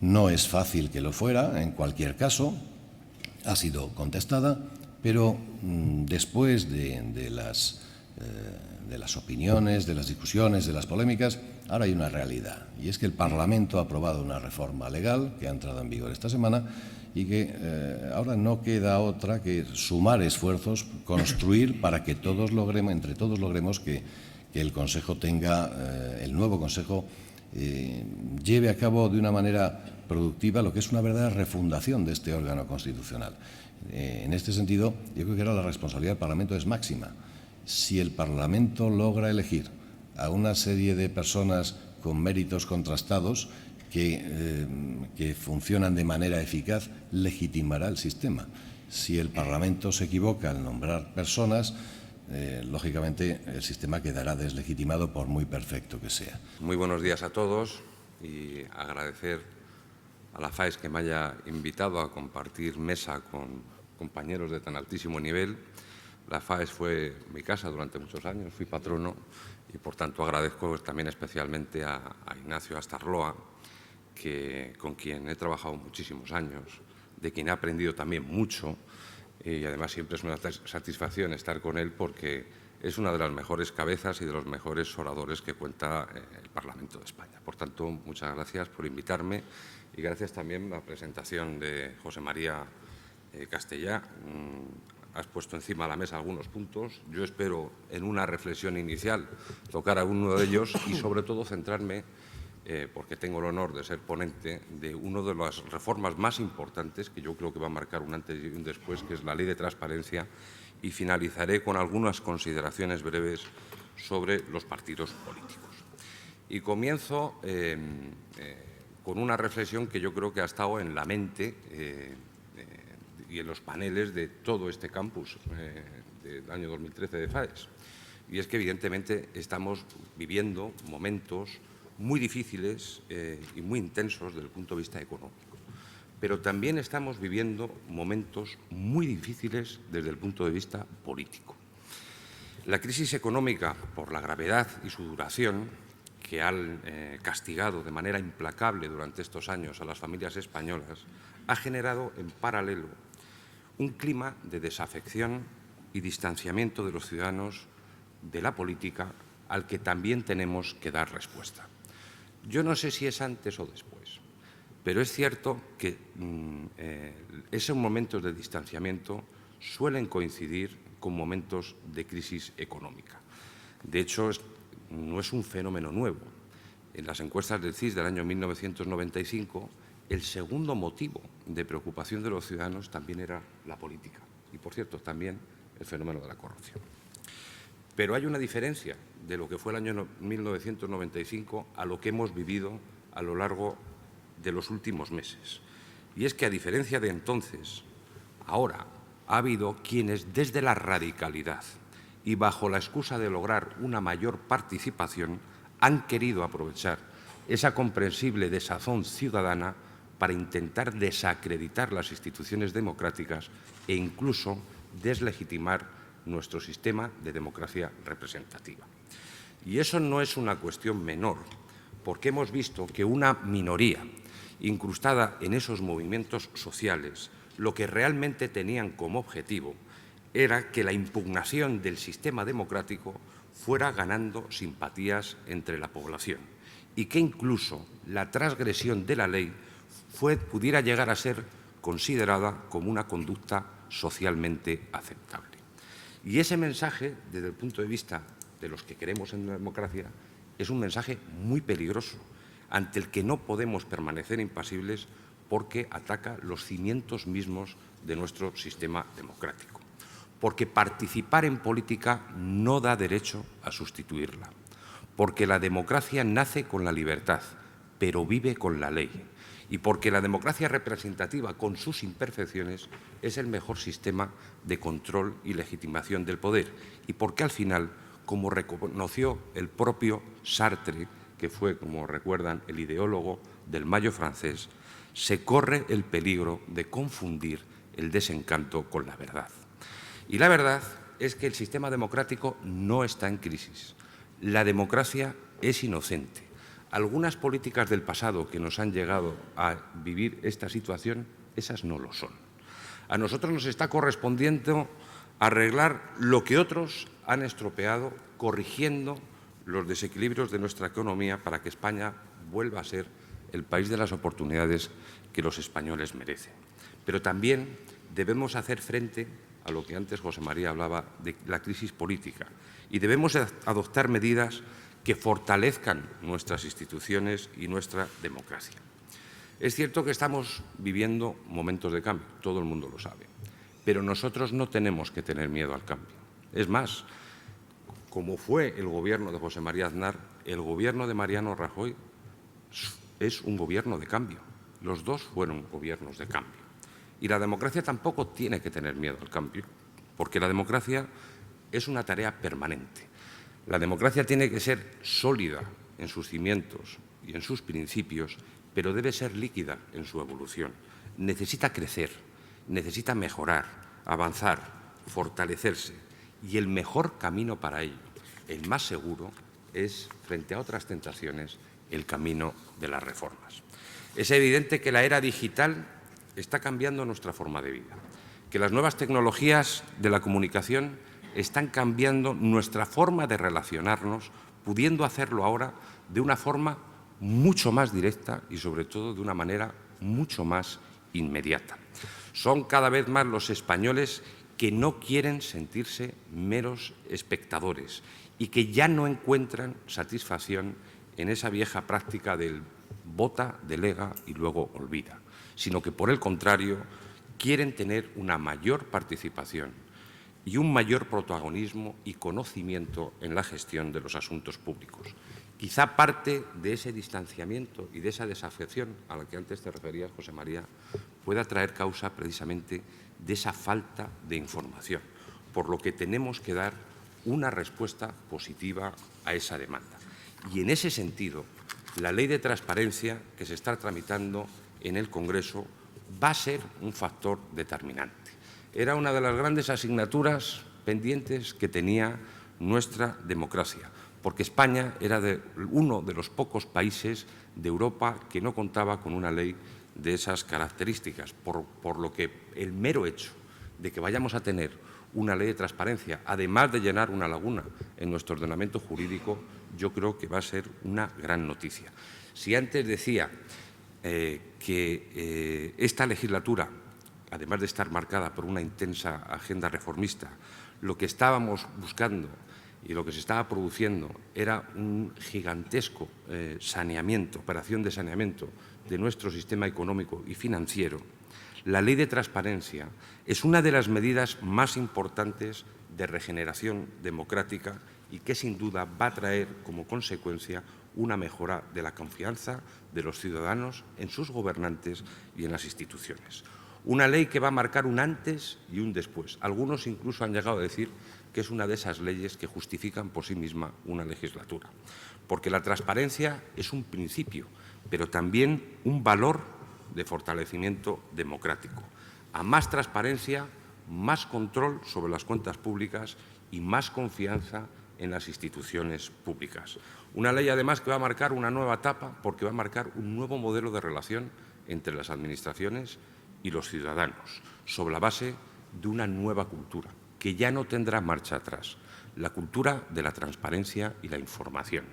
no es fácil que lo fuera, en cualquier caso, ha sido contestada, pero después de las opiniones, de las discusiones, de las polémicas, ahora hay una realidad y es que el Parlamento ha aprobado una reforma legal que ha entrado en vigor esta semana y que ahora no queda otra que sumar esfuerzos, construir para que entre todos logremos que el Consejo el nuevo Consejo lleve a cabo de una manera productiva lo que es una verdadera refundación de este órgano constitucional. En este sentido, yo creo que ahora la responsabilidad del Parlamento es máxima. Si el Parlamento logra elegir a una serie de personas con méritos contrastados que funcionan de manera eficaz, legitimará el sistema. Si el Parlamento se equivoca al nombrar personas, lógicamente el sistema quedará deslegitimado por muy perfecto que sea. Muy buenos días a todos y agradecer a la FAES que me haya invitado a compartir mesa con compañeros de tan altísimo nivel. La FAES fue mi casa durante muchos años, fui patrono y por tanto agradezco también especialmente a Ignacio Astarloa, con quien he trabajado muchísimos años, de quien he aprendido también mucho y además siempre es una satisfacción estar con él porque es una de las mejores cabezas y de los mejores oradores que cuenta el Parlamento de España. Por tanto, muchas gracias por invitarme y gracias también a la presentación de José María Castellà. Has puesto encima de la mesa algunos puntos. Yo espero, en una reflexión inicial, tocar alguno de ellos y, sobre todo, centrarme, porque tengo el honor de ser ponente, de una de las reformas más importantes que yo creo que va a marcar un antes y un después, que es la Ley de Transparencia, y finalizaré con algunas consideraciones breves sobre los partidos políticos. Y comienzo con una reflexión que yo creo que ha estado en la mente y en los paneles de todo este campus del año 2013 de FAES. Y es que, evidentemente, estamos viviendo momentos muy difíciles y muy intensos desde el punto de vista económico. Pero también estamos viviendo momentos muy difíciles desde el punto de vista político. La crisis económica, por la gravedad y su duración, que han castigado de manera implacable durante estos años a las familias españolas, ha generado en paralelo un clima de desafección y distanciamiento de los ciudadanos de la política al que también tenemos que dar respuesta. Yo no sé si es antes o después, pero es cierto que esos momentos de distanciamiento suelen coincidir con momentos de crisis económica. De hecho, no es un fenómeno nuevo. En las encuestas del CIS del año 1995, el segundo motivo de preocupación de los ciudadanos también era la política y, por cierto, también el fenómeno de la corrupción. Pero hay una diferencia de lo que fue el año 1995 a lo que hemos vivido a lo largo de los últimos meses. Y es que, a diferencia de entonces, ahora ha habido quienes, desde la radicalidad y bajo la excusa de lograr una mayor participación, han querido aprovechar esa comprensible desazón ciudadana para intentar desacreditar las instituciones democráticas e incluso deslegitimar nuestro sistema de democracia representativa. Y eso no es una cuestión menor, porque hemos visto que una minoría incrustada en esos movimientos sociales lo que realmente tenían como objetivo era que la impugnación del sistema democrático fuera ganando simpatías entre la población y que incluso la transgresión de la ley pudiera llegar a ser considerada como una conducta socialmente aceptable. Y ese mensaje, desde el punto de vista de los que queremos en la democracia, es un mensaje muy peligroso, ante el que no podemos permanecer impasibles porque ataca los cimientos mismos de nuestro sistema democrático. Porque participar en política no da derecho a sustituirla. Porque la democracia nace con la libertad, pero vive con la ley. Y porque la democracia representativa, con sus imperfecciones, es el mejor sistema de control y legitimación del poder. Y porque, al final, como reconoció el propio Sartre, que fue, como recuerdan, el ideólogo del Mayo francés, se corre el peligro de confundir el desencanto con la verdad. Y la verdad es que el sistema democrático no está en crisis. La democracia es inocente. Algunas políticas del pasado que nos han llegado a vivir esta situación, esas no lo son. A nosotros nos está correspondiendo arreglar lo que otros han estropeado, corrigiendo los desequilibrios de nuestra economía para que España vuelva a ser el país de las oportunidades que los españoles merecen. Pero también debemos hacer frente a lo que antes José María hablaba de la crisis política y debemos adoptar medidas que fortalezcan nuestras instituciones y nuestra democracia. Es cierto que estamos viviendo momentos de cambio, todo el mundo lo sabe, pero nosotros no tenemos que tener miedo al cambio. Es más, como fue el gobierno de José María Aznar, el gobierno de Mariano Rajoy es un gobierno de cambio. Los dos fueron gobiernos de cambio. Y la democracia tampoco tiene que tener miedo al cambio, porque la democracia es una tarea permanente. La democracia tiene que ser sólida en sus cimientos y en sus principios, pero debe ser líquida en su evolución. Necesita crecer, necesita mejorar, avanzar, fortalecerse. Y el mejor camino para ello, el más seguro, es, frente a otras tentaciones, el camino de las reformas. Es evidente que la era digital está cambiando nuestra forma de vida, que las nuevas tecnologías de la comunicación están cambiando nuestra forma de relacionarnos, pudiendo hacerlo ahora de una forma mucho más directa y, sobre todo, de una manera mucho más inmediata. Son cada vez más los españoles que no quieren sentirse meros espectadores y que ya no encuentran satisfacción en esa vieja práctica del vota, delega y luego olvida, sino que, por el contrario, quieren tener una mayor participación y un mayor protagonismo y conocimiento en la gestión de los asuntos públicos. Quizá parte de ese distanciamiento y de esa desafección a la que antes te referías, José María, pueda traer causa precisamente de esa falta de información, por lo que tenemos que dar una respuesta positiva a esa demanda. Y en ese sentido, la Ley de Transparencia que se está tramitando en el Congreso va a ser un factor determinante. Era una de las grandes asignaturas pendientes que tenía nuestra democracia, porque España era uno de los pocos países de Europa que no contaba con una ley de esas características, por lo que el mero hecho de que vayamos a tener una ley de transparencia, además de llenar una laguna en nuestro ordenamiento jurídico, yo creo que va a ser una gran noticia. Si antes decía que esta legislatura, además de estar marcada por una intensa agenda reformista, lo que estábamos buscando y lo que se estaba produciendo era un gigantesco saneamiento, operación de saneamiento de nuestro sistema económico y financiero, la Ley de Transparencia es una de las medidas más importantes de regeneración democrática y que sin duda va a traer como consecuencia una mejora de la confianza de los ciudadanos en sus gobernantes y en las instituciones. Una ley que va a marcar un antes y un después. Algunos incluso han llegado a decir que es una de esas leyes que justifican por sí misma una legislatura. Porque la transparencia es un principio, pero también un valor de fortalecimiento democrático. A más transparencia, más control sobre las cuentas públicas y más confianza en las instituciones públicas. Una ley, además, que va a marcar una nueva etapa porque va a marcar un nuevo modelo de relación entre las administraciones y los ciudadanos, sobre la base de una nueva cultura, que ya no tendrá marcha atrás, la cultura de la transparencia y la información.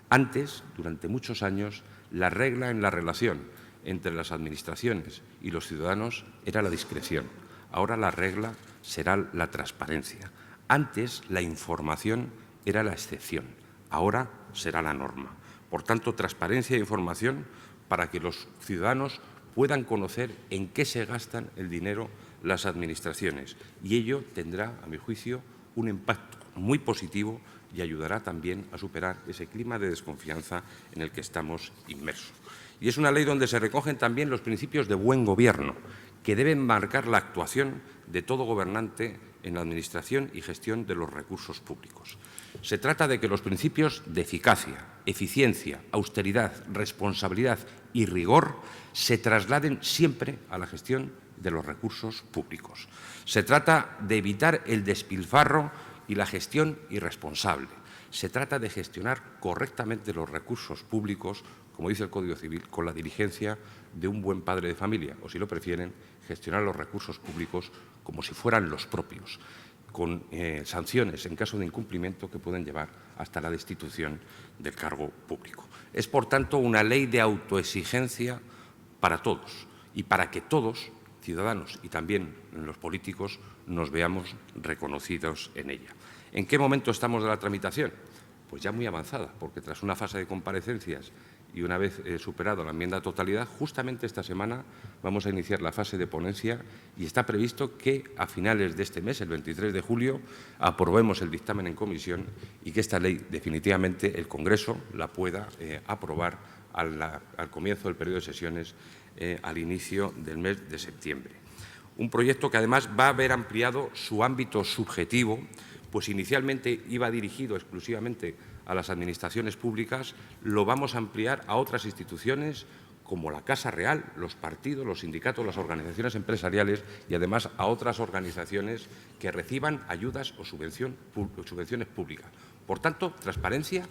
Antes, durante muchos años, la regla en la relación entre las administraciones y los ciudadanos era la discreción. Ahora la regla será la transparencia. Antes la información era la excepción. Ahora será la norma. Por tanto, transparencia e información para que los ciudadanos puedan conocer en qué se gastan el dinero las administraciones. Y ello tendrá, a mi juicio, un impacto muy positivo y ayudará también a superar ese clima de desconfianza en el que estamos inmersos. Y es una ley donde se recogen también los principios de buen gobierno, que deben marcar la actuación de todo gobernante en la administración y gestión de los recursos públicos. Se trata de que los principios de eficacia, eficiencia, austeridad, responsabilidad y rigor se trasladen siempre a la gestión de los recursos públicos. Se trata de evitar el despilfarro y la gestión irresponsable. Se trata de gestionar correctamente los recursos públicos, como dice el Código Civil, con la diligencia de un buen padre de familia, o si lo prefieren, gestionar los recursos públicos como si fueran los propios, con sanciones en caso de incumplimiento que pueden llevar hasta la destitución del cargo público. Es, por tanto, una ley de autoexigencia para todos y para que todos, ciudadanos y también los políticos, nos veamos reconocidos en ella. ¿En qué momento estamos de la tramitación? Pues ya muy avanzada, porque tras una fase de comparecencias y una vez superado la enmienda a totalidad, justamente esta semana vamos a iniciar la fase de ponencia y está previsto que a finales de este mes, el 23 de julio, aprobemos el dictamen en comisión y que esta ley definitivamente el Congreso la pueda aprobar al comienzo del periodo de sesiones al inicio del mes de septiembre. Un proyecto que además va a haber ampliado su ámbito subjetivo, pues inicialmente iba dirigido exclusivamente a las administraciones públicas, lo vamos a ampliar a otras instituciones como la Casa Real, los partidos, los sindicatos, las organizaciones empresariales y además a otras organizaciones que reciban ayudas o subvenciones públicas. Por tanto, transparencia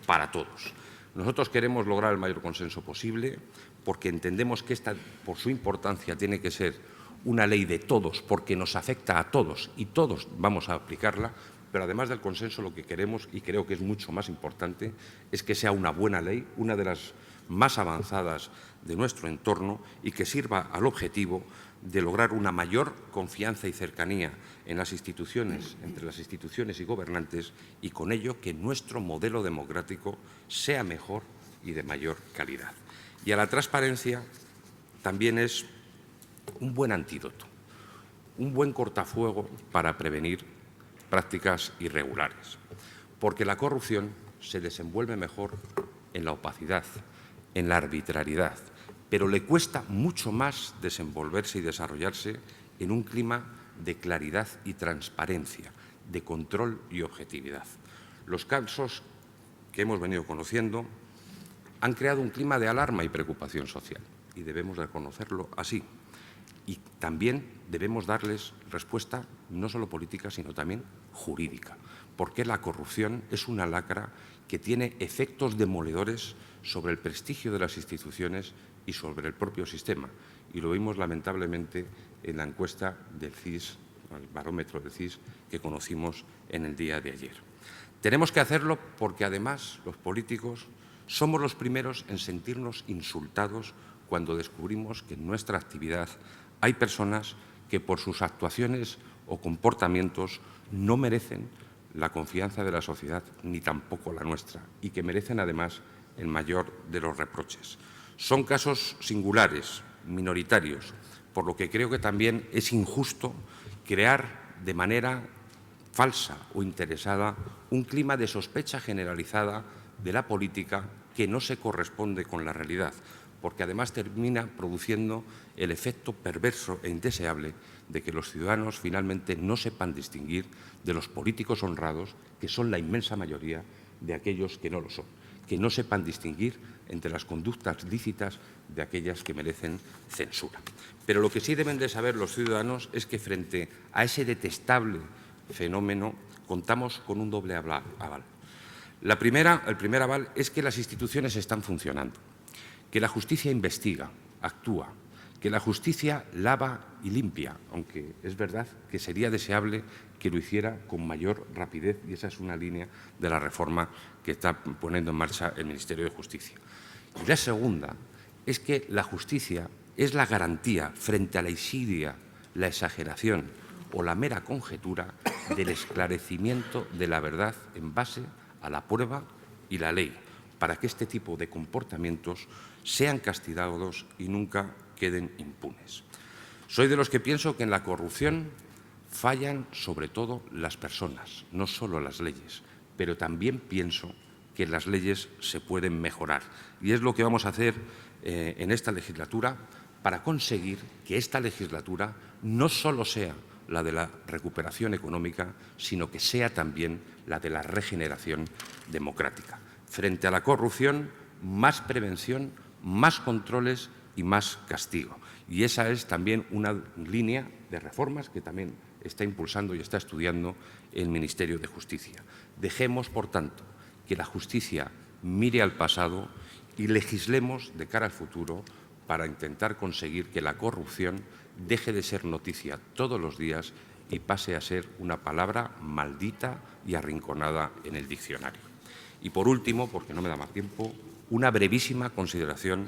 para todos. Nosotros queremos lograr el mayor consenso posible porque entendemos que esta, por su importancia, tiene que ser una ley de todos, porque nos afecta a todos y todos vamos a aplicarla, pero además del consenso lo que queremos, y creo que es mucho más importante, es que sea una buena ley, una de las más avanzadas de nuestro entorno y que sirva al objetivo de lograr una mayor confianza y cercanía en las instituciones, entre las instituciones y gobernantes, y con ello que nuestro modelo democrático sea mejor y de mayor calidad. Y a la transparencia también es un buen antídoto, un buen cortafuego para prevenir prácticas irregulares, porque la corrupción se desenvuelve mejor en la opacidad, en la arbitrariedad, pero le cuesta mucho más desenvolverse y desarrollarse en un clima de claridad y transparencia, de control y objetividad. Los casos que hemos venido conociendo han creado un clima de alarma y preocupación social, y debemos reconocerlo así. y también debemos darles respuesta no solo política, sino también jurídica, porque la corrupción es una lacra que tiene efectos demoledores sobre el prestigio de las instituciones y sobre el propio sistema. Y lo vimos lamentablemente en la encuesta del CIS, el barómetro del CIS, que conocimos en el día de ayer. Tenemos que hacerlo porque, además, los políticos somos los primeros en sentirnos insultados cuando descubrimos que en nuestra actividad hay personas que por sus actuaciones o comportamientos no merecen la confianza de la sociedad ni tampoco la nuestra y que merecen además el mayor de los reproches. Son casos singulares, minoritarios, por lo que creo que también es injusto crear de manera falsa o interesada un clima de sospecha generalizada de la política que no se corresponde con la realidad, porque además termina produciendo el efecto perverso e indeseable de que los ciudadanos finalmente no sepan distinguir de los políticos honrados, que son la inmensa mayoría de aquellos que no lo son, que no sepan distinguir entre las conductas lícitas de aquellas que merecen censura. Pero lo que sí deben de saber los ciudadanos es que frente a ese detestable fenómeno contamos con un doble aval. El primer aval es que las instituciones están funcionando, que la justicia investiga, actúa, que la justicia lava y limpia, aunque es verdad que sería deseable que lo hiciera con mayor rapidez, y esa es una línea de la reforma que está poniendo en marcha el Ministerio de Justicia. Y la segunda es que la justicia es la garantía frente a la insidia, la exageración o la mera conjetura del esclarecimiento de la verdad en base a la prueba y la ley, para que este tipo de comportamientos sean castigados y nunca queden impunes. Soy de los que pienso que en la corrupción fallan sobre todo las personas, no solo las leyes, pero también pienso que las leyes se pueden mejorar. Y es lo que vamos a hacer en esta legislatura para conseguir que esta legislatura no solo sea la de la recuperación económica, sino que sea también la de la regeneración democrática. Frente a la corrupción, más prevención, más controles y más castigo. Y esa es también una línea de reformas que también está impulsando y está estudiando el Ministerio de Justicia. Dejemos, por tanto, que la justicia mire al pasado y legislemos de cara al futuro para intentar conseguir que la corrupción deje de ser noticia todos los días y pase a ser una palabra maldita y arrinconada en el diccionario. Y por último, porque no me da más tiempo, una brevísima consideración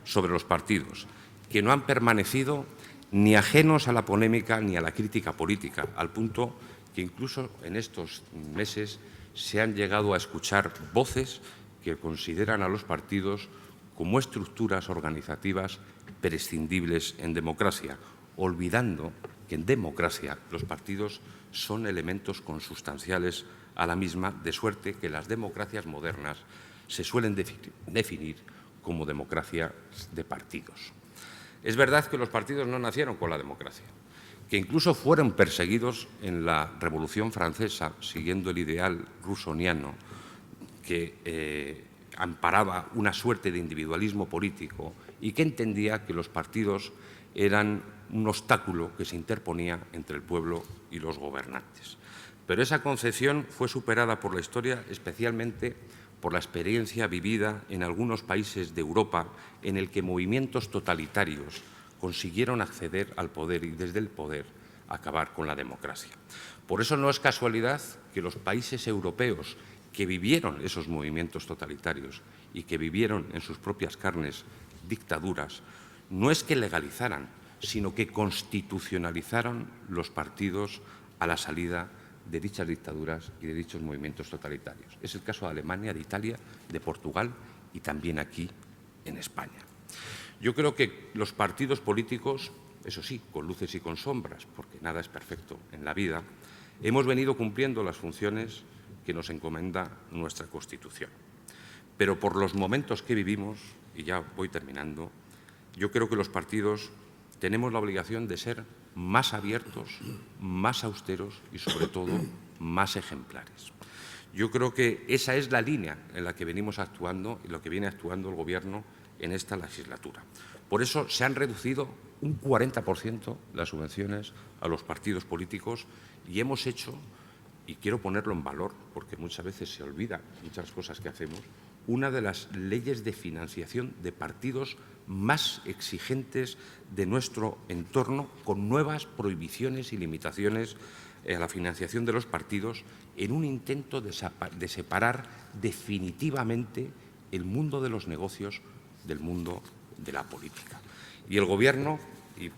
sobre los partidos, que no han permanecido ni ajenos a la polémica ni a la crítica política, al punto que incluso en estos meses se han llegado a escuchar voces que consideran a los partidos como estructuras organizativas prescindibles en democracia, olvidando que en democracia los partidos son elementos consustanciales a la misma, de suerte que las democracias modernas se suelen definir como democracia de partidos. Es verdad que los partidos no nacieron con la democracia, que incluso fueron perseguidos en la Revolución Francesa, siguiendo el ideal rusoniano que amparaba una suerte de individualismo político y que entendía que los partidos eran un obstáculo que se interponía entre el pueblo y los gobernantes. Pero esa concepción fue superada por la historia, especialmente por la experiencia vivida en algunos países de Europa en el que movimientos totalitarios consiguieron acceder al poder y desde el poder acabar con la democracia. Por eso no es casualidad que los países europeos que vivieron esos movimientos totalitarios y que vivieron en sus propias carnes dictaduras, no es que legalizaran, sino que constitucionalizaron los partidos a la salida de dichas dictaduras y de dichos movimientos totalitarios. Es el caso de Alemania, de Italia, de Portugal y también aquí en España. Yo creo que los partidos políticos, eso sí, con luces y con sombras, porque nada es perfecto en la vida, hemos venido cumpliendo las funciones que nos encomienda nuestra Constitución. Pero por los momentos que vivimos, y ya voy terminando, yo creo que los partidos tenemos la obligación de ser más abiertos, más austeros y, sobre todo, más ejemplares. Yo creo que esa es la línea en la que venimos actuando y lo que viene actuando el Gobierno en esta legislatura. Por eso se han reducido un 40% las subvenciones a los partidos políticos y hemos hecho, y quiero ponerlo en valor porque muchas veces se olvida muchas cosas que hacemos, una de las leyes de financiación de partidos más exigentes de nuestro entorno, con nuevas prohibiciones y limitaciones a la financiación de los partidos, en un intento de separar definitivamente el mundo de los negocios del mundo de la política. Y el Gobierno, y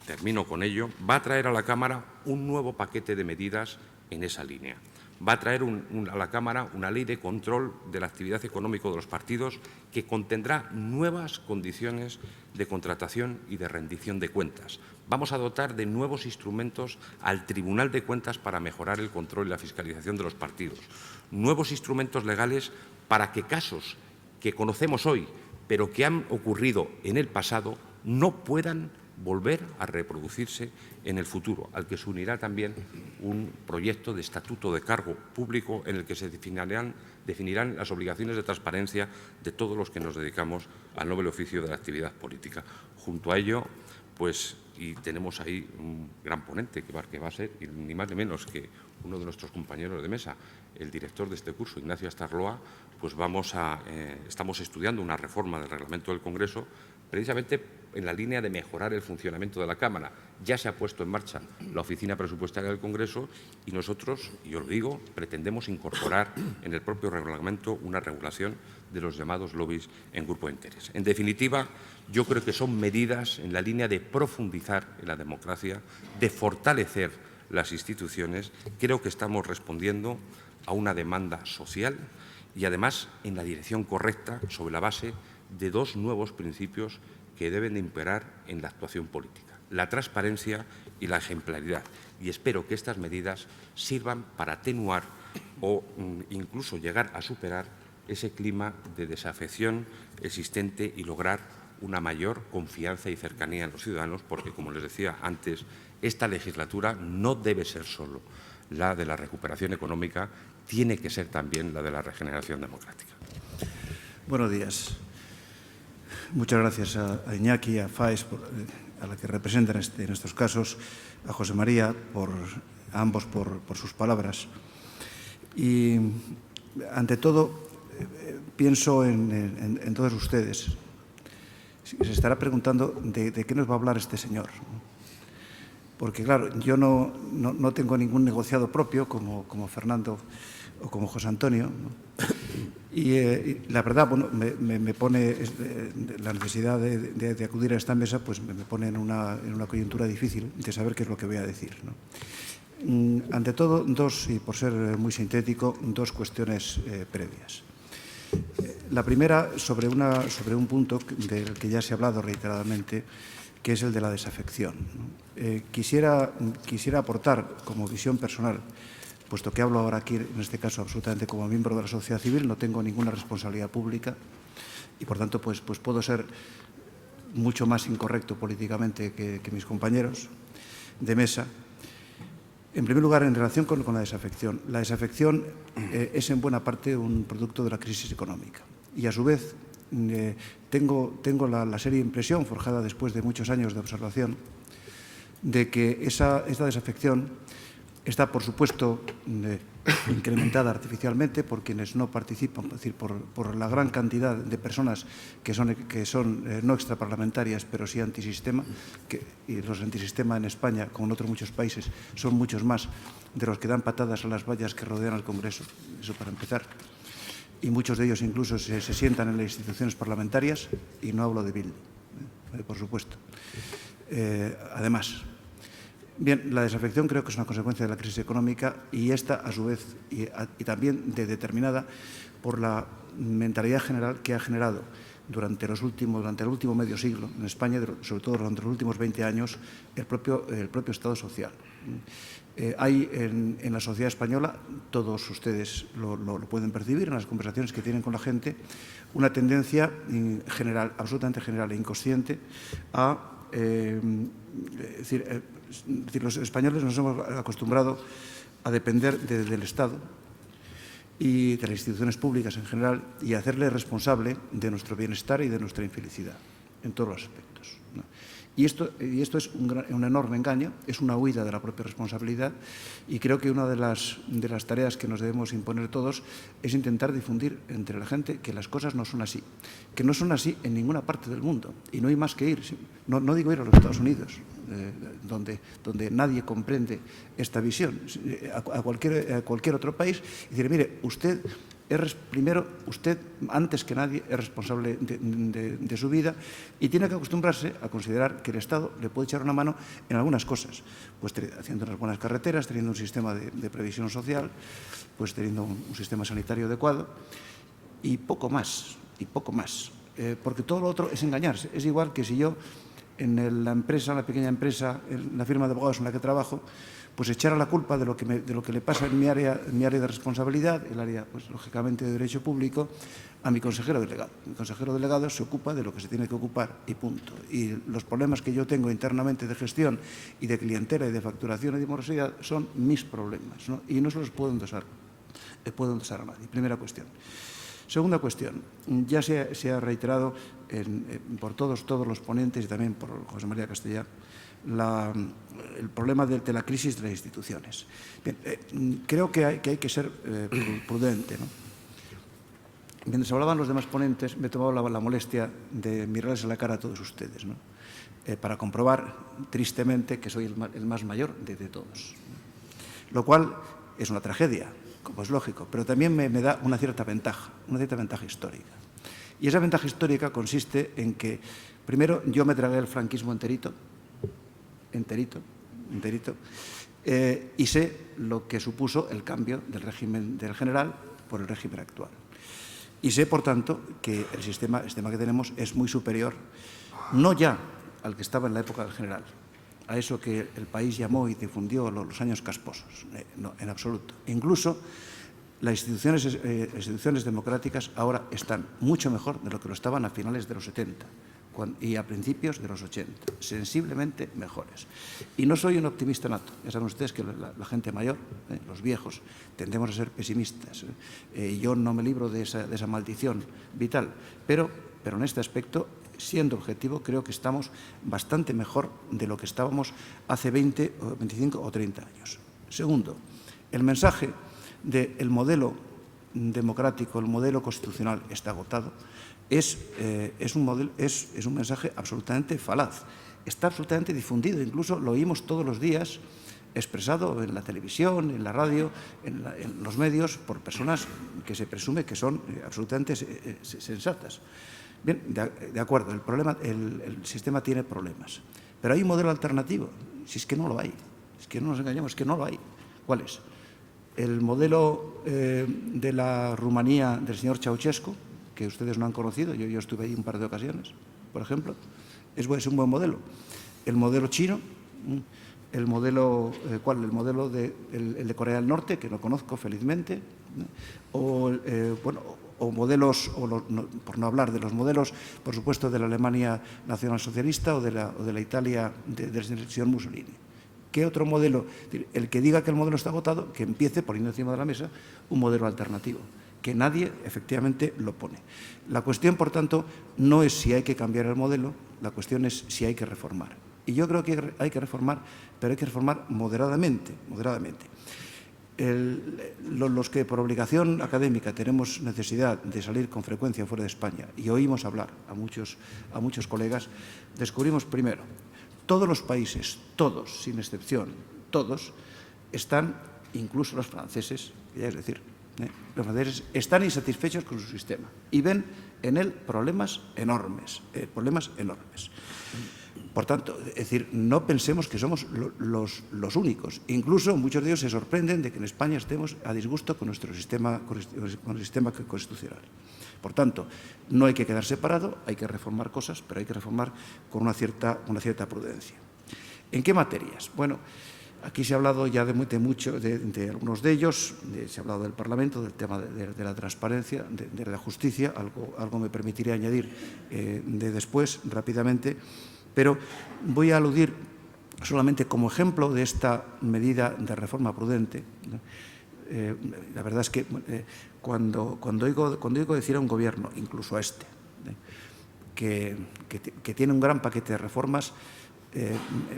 termino con ello, va a traer a la Cámara un nuevo paquete de medidas en esa línea. Va a traer a la Cámara una ley de control de la actividad económica de los partidos que contendrá nuevas condiciones de contratación y de rendición de cuentas. Vamos a dotar de nuevos instrumentos al Tribunal de Cuentas para mejorar el control y la fiscalización de los partidos. Nuevos instrumentos legales para que casos que conocemos hoy, pero que han ocurrido en el pasado, no puedan volver a reproducirse en el futuro, al que se unirá también un proyecto de estatuto de cargo público en el que se definirán las obligaciones de transparencia de todos los que nos dedicamos al noble oficio de la actividad política. Junto a ello, pues, y tenemos ahí un gran ponente que va a ser, ni más ni menos que uno de nuestros compañeros de mesa, el director de este curso, Ignacio Astarloa, pues estamos estudiando una reforma del reglamento del Congreso precisamente en la línea de mejorar el funcionamiento de la Cámara. Ya se ha puesto en marcha la Oficina Presupuestaria del Congreso y nosotros, yo lo digo, pretendemos incorporar en el propio reglamento una regulación de los llamados lobbies en grupo de interés. En definitiva, yo creo que son medidas en la línea de profundizar en la democracia, de fortalecer las instituciones. Creo que estamos respondiendo a una demanda social y, además, en la dirección correcta, sobre la base de dos nuevos principios que deben de imperar en la actuación política: la transparencia y la ejemplaridad. Y espero que estas medidas sirvan para atenuar o incluso llegar a superar ese clima de desafección existente y lograr una mayor confianza y cercanía en los ciudadanos, porque, como les decía antes, esta legislatura no debe ser solo la de la recuperación económica, tiene que ser también la de la regeneración democrática. Buenos días. Muchas gracias a Iñaki, a Faes, a la que representan en estos casos, a José María, a ambos por sus palabras. Y, ante todo, pienso en todos ustedes. Se estará preguntando de qué nos va a hablar este señor. Porque, claro, yo no tengo ningún negociado propio como Fernando o como José Antonio, ¿no? Y la verdad, bueno, me pone la necesidad de acudir a esta mesa, pues me pone en una coyuntura difícil de saber qué es lo que voy a decir, ¿no? Ante todo, y por ser muy sintético, dos cuestiones previas. La primera, sobre un punto del que ya se ha hablado reiteradamente, que es el de la desafección, ¿no? Quisiera aportar como visión personal, puesto que hablo ahora aquí, en este caso, absolutamente como miembro de la sociedad civil, no tengo ninguna responsabilidad pública y, por tanto, pues puedo ser mucho más incorrecto políticamente que mis compañeros de mesa. En primer lugar, en relación con la desafección. La desafección es en buena parte un producto de la crisis económica y, a su vez, tengo la seria impresión, forjada después de muchos años de observación, de que esta desafección está, por supuesto, incrementada artificialmente por quienes no participan, es decir, por la gran cantidad de personas que son no extraparlamentarias, pero sí antisistema, y los antisistema en España, como en otros muchos países, son muchos más de los que dan patadas a las vallas que rodean al Congreso, eso para empezar. Y muchos de ellos incluso se sientan en las instituciones parlamentarias, y no hablo de Bildu, por supuesto. Además, bien, la desafección creo que es una consecuencia de la crisis económica y esta, a su vez, y también determinada por la mentalidad general que ha generado durante el último medio siglo en España, sobre todo durante los últimos 20 años, el propio Estado social. Hay en la sociedad española, todos ustedes lo pueden percibir en las conversaciones que tienen con la gente, una tendencia general, absolutamente general e inconsciente a es decir, los españoles nos hemos acostumbrado a depender del Estado y de las instituciones públicas en general y a hacerle responsable de nuestro bienestar y de nuestra infelicidad. en todos los aspectos, ¿no? Y esto es un enorme engaño, es una huida de la propia responsabilidad, y creo que una de las tareas que nos debemos imponer todos es intentar difundir entre la gente que las cosas no son así, que no son así en ninguna parte del mundo, y no hay más que ir. No digo ir a los Estados Unidos, donde nadie comprende esta visión, a cualquier otro país, y decir, mire, usted antes que nadie, es responsable de su vida y tiene que acostumbrarse a considerar que el Estado le puede echar una mano en algunas cosas, pues haciendo unas buenas carreteras, teniendo un sistema de previsión social, pues teniendo un sistema sanitario adecuado y poco más, porque todo lo otro es engañarse. Es igual que si yo en la pequeña empresa, en la firma de abogados en la que trabajo, pues echara la culpa de lo que le pasa en mi área de responsabilidad, el área, pues lógicamente, de Derecho Público, a mi consejero delegado. Mi consejero delegado se ocupa de lo que se tiene que ocupar y punto. Y los problemas que yo tengo internamente de gestión y de clientela y de facturación y de morosidad son mis problemas, ¿no? Y no se los puedo endosar a nadie. Primera cuestión. Segunda cuestión, ya se ha reiterado por todos los ponentes y también por José María Castellar el problema de la crisis de las instituciones. Bien, creo que hay que ser prudente, ¿no? Mientras hablaban los demás ponentes, me he tomado la molestia de mirarles a la cara a todos ustedes, ¿no? Para comprobar tristemente que soy el más mayor de todos, ¿no? Lo cual es una tragedia, como es lógico, pero también me da una cierta ventaja histórica. Y esa ventaja histórica consiste en que, primero, yo me tragué el franquismo enterito, y sé lo que supuso el cambio del régimen del general por el régimen actual. Y sé, por tanto, que el sistema que tenemos es muy superior, no ya al que estaba en la época del general, a eso que el país llamó y difundió los años casposos, no, en absoluto. Incluso las instituciones democráticas ahora están mucho mejor de lo que lo estaban a finales de los 70 y a principios de los 80, sensiblemente mejores. Y no soy un optimista nato. Ya saben ustedes que la gente mayor, los viejos, tendemos a ser pesimistas. Yo no me libro de esa maldición vital, pero en este aspecto, siendo objetivo, creo que estamos bastante mejor de lo que estábamos hace 20, 25 o 30 años. Segundo, el mensaje del modelo democrático, el modelo constitucional está agotado, es un mensaje absolutamente falaz. Está absolutamente difundido, incluso lo oímos todos los días expresado en la televisión, en la radio, en los medios, por personas que se presume que son absolutamente sensatas. Bien, de acuerdo, el sistema tiene problemas, pero hay un modelo alternativo, si es que no lo hay, es que no nos engañemos, es que no lo hay. ¿Cuál es? El modelo de la Rumanía del señor Ceausescu, que ustedes no han conocido, yo estuve ahí un par de ocasiones, por ejemplo, es un buen modelo. El modelo chino, el modelo, ¿cuál? El modelo el de Corea del Norte, que no conozco felizmente, o modelos, por no hablar de los modelos, por supuesto, de la Alemania nacionalsocialista o de la Italia del señor Mussolini. ¿Qué otro modelo? El que diga que el modelo está agotado, que empiece poniendo encima de la mesa un modelo alternativo, que nadie efectivamente lo pone. La cuestión, por tanto, no es si hay que cambiar el modelo, la cuestión es si hay que reformar. Y yo creo que hay que reformar, pero hay que reformar moderadamente. Los que por obligación académica tenemos necesidad de salir con frecuencia fuera de España y oímos hablar a muchos colegas, descubrimos primero, todos los países, todos, sin excepción, todos, están, incluso los franceses, es decir, los franceses están insatisfechos con su sistema y ven en él problemas enormes. Por tanto, es decir, no pensemos que somos los únicos. Incluso muchos de ellos se sorprenden de que en España estemos a disgusto con nuestro sistema, con el sistema constitucional. Por tanto, no hay que quedar separado, hay que reformar cosas, pero hay que reformar con una cierta prudencia. ¿En qué materias? Bueno, aquí se ha hablado ya de algunos de ellos, se ha hablado del Parlamento, del tema de la transparencia, de la justicia, algo me permitiría añadir de después, rápidamente, pero voy a aludir solamente como ejemplo de esta medida de reforma prudente. La verdad es que cuando oigo decir a un gobierno, incluso a este, que tiene un gran paquete de reformas,